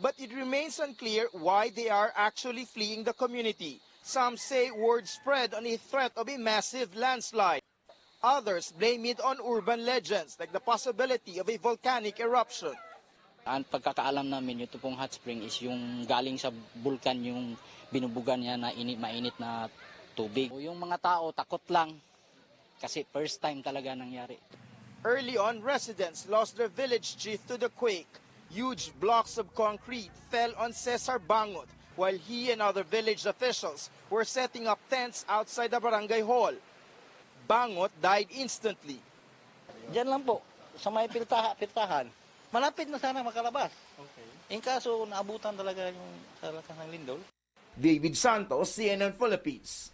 but it remains unclear why they are actually fleeing the community. Some say word spread on a threat of a massive landslide. Others blame it on urban legends like the possibility of a volcanic eruption. Ang pagkakaalam namin, ito pong hot spring is yung galing sa bulkan, yung binubugan niya na mainit na tubig. Yung mga tao takot lang kasi first time talaga nangyari. Early on, residents lost their village chief to the quake. Huge blocks of concrete fell on Cesar Bangot, while he and other village officials were setting up tents outside the barangay hall. Bangot died instantly. Diyan lang po, sa may pirtahan. Malapit na sana makalabas. In kaso, naabutan talaga yung lakas ng lindol. David Santos, CNN Philippines.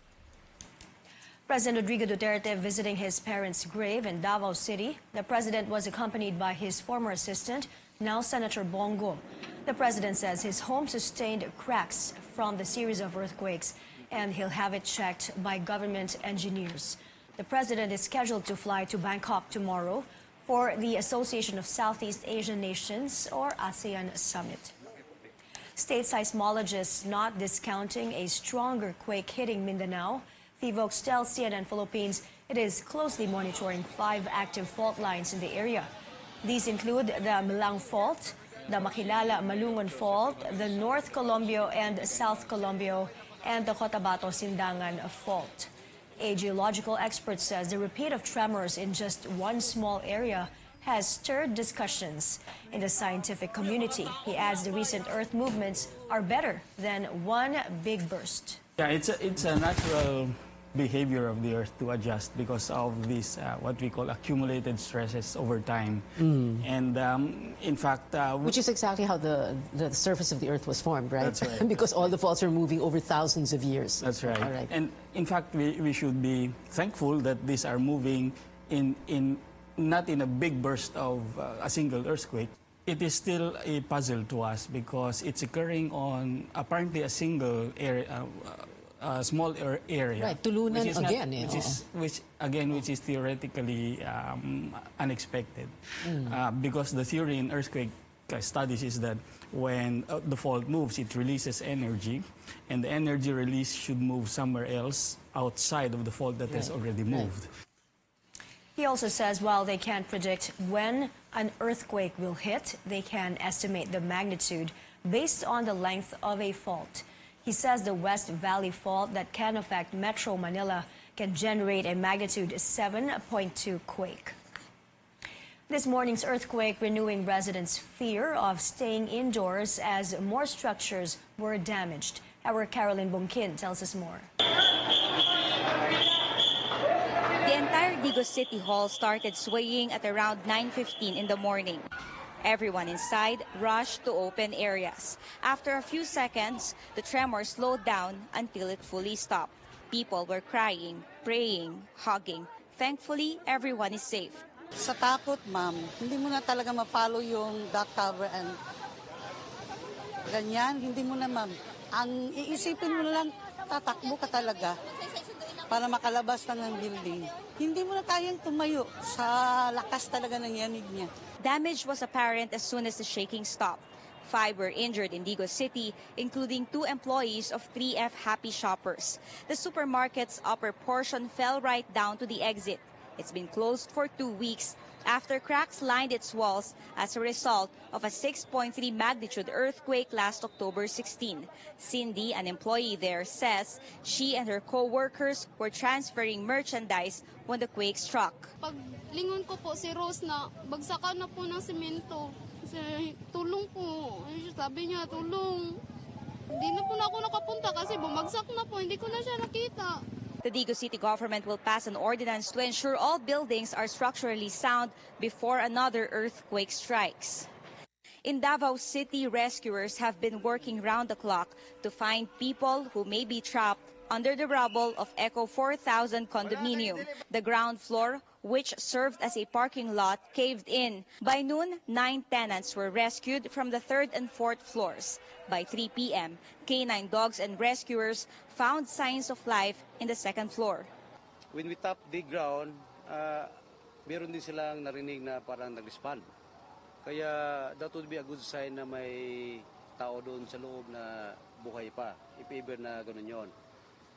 President Rodrigo Duterte visiting his parents' grave in Davao City. The president was accompanied by his former assistant, now Senator Bongo. The president says his home sustained cracks from the series of earthquakes, and he'll have it checked by government engineers. The president is scheduled to fly to Bangkok tomorrow for the Association of Southeast Asian Nations, or ASEAN Summit. State seismologists not discounting a stronger quake hitting Mindanao. Fivox tells CNN Philippines it is closely monitoring 5 active fault lines in the area. These include the Milang Fault, the Makilala Malungon Fault, the North Colombio and South Colombio, and the Cotabato Sindangan Fault. A geological expert says the repeat of tremors in just one small area has stirred discussions in the scientific community. He adds the recent earth movements are better than one big burst. Yeah, it's a natural behavior of the Earth to adjust because of these what we call accumulated stresses over time. And in fact, which is exactly how the surface of the Earth was formed, right? That's right. Because all the faults are moving over thousands of years. That's right. All right. And in fact, we should be thankful that these are moving not in a big burst of a single earthquake. It is still a puzzle to us because it's occurring on apparently a single area, a small area. Right, tulunan again. Which is theoretically unexpected. Because the theory in earthquake studies is that when the fault moves, it releases energy, and the energy release should move somewhere else outside of the fault that has already moved. He also says while they can't predict when an earthquake will hit, they can estimate the magnitude based on the length of a fault. He says the West Valley Fault that can affect Metro Manila can generate a magnitude 7.2 quake. This morning's earthquake renewing residents' fear of staying indoors as more structures were damaged. Our Caroline Bongkin tells us more. The entire Digos City Hall started swaying at around 9:15 in the morning. Everyone inside rushed to open areas. After a few seconds, the tremor slowed down until it fully stopped. People were crying, praying, hugging. Thankfully, everyone is safe. Sa takot, ma'am, hindi mo na talaga ma-follow yung duck cover and ganyan, hindi mo na, ma'am. Ang iisipin mo na lang, tatakbo ka talaga para makalabas na ng building. Hindi mo na kayang tumayo sa lakas talaga ng yanig niya. Damage was apparent as soon as the shaking stopped. 5 were injured in Digos City, including 2 employees of 3F Happy Shoppers. The supermarket's upper portion fell right down to the exit. It's been closed for 2 weeks after cracks lined its walls as a result of a 6.3 magnitude earthquake last October 16. Cindy, an employee there, says she and her co-workers were transferring merchandise when the quake struck. Paglingon ko po si Rose na bagsakan na po ng simento. Kasi tulong po. Sabi niya, tulong. Hindi na po na ako nakapunta kasi bumagsak na po. Hindi ko na siya nakita. The Digos City government will pass an ordinance to ensure all buildings are structurally sound before another earthquake strikes. In Davao City, rescuers have been working round the clock to find people who may be trapped under the rubble of Eco 4000 condominium. The ground floor, which served as a parking lot, caved in. By noon, 9 tenants were rescued from the 3rd and 4th floors. By 3 p.m., K9 dogs and rescuers found signs of life in the 2nd floor. When we tap the ground, meron din silang narinig na parang nag-respond. Kaya that would be a good sign na may tao doon sa loob na buhay pa, if ever na ganun yon.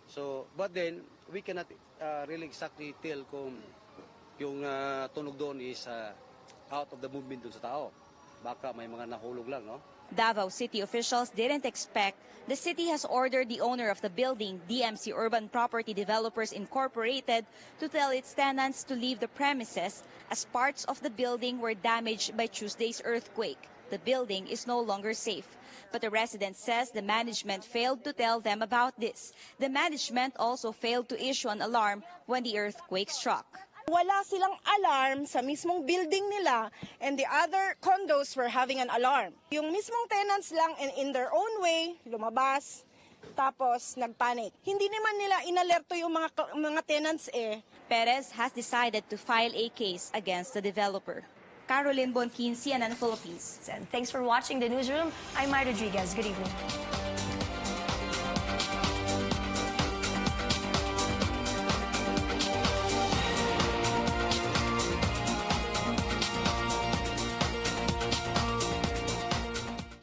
So, but then, we cannot really exactly tell kung yung tunog doon is out of the movement doon sa tao. Baka may mga nahulog lang, no? Davao City officials didn't expect the city has ordered the owner of the building, DMC Urban Property Developers Incorporated, to tell its tenants to leave the premises as parts of the building were damaged by Tuesday's earthquake. The building is no longer safe. But the resident says the management failed to tell them about this. The management also failed to issue an alarm when the earthquake struck. Wala silang alarm sa mismong building nila and the other condos were having an alarm. Yung mismong tenants lang in their own way, lumabas, tapos nagpanic. Hindi naman nila inalerto yung mga tenants eh. Perez has decided to file a case against the developer. Caroline Bonquin, CNN Philippines. And thanks for watching the newsroom. I'm Maya Rodriguez. Good evening.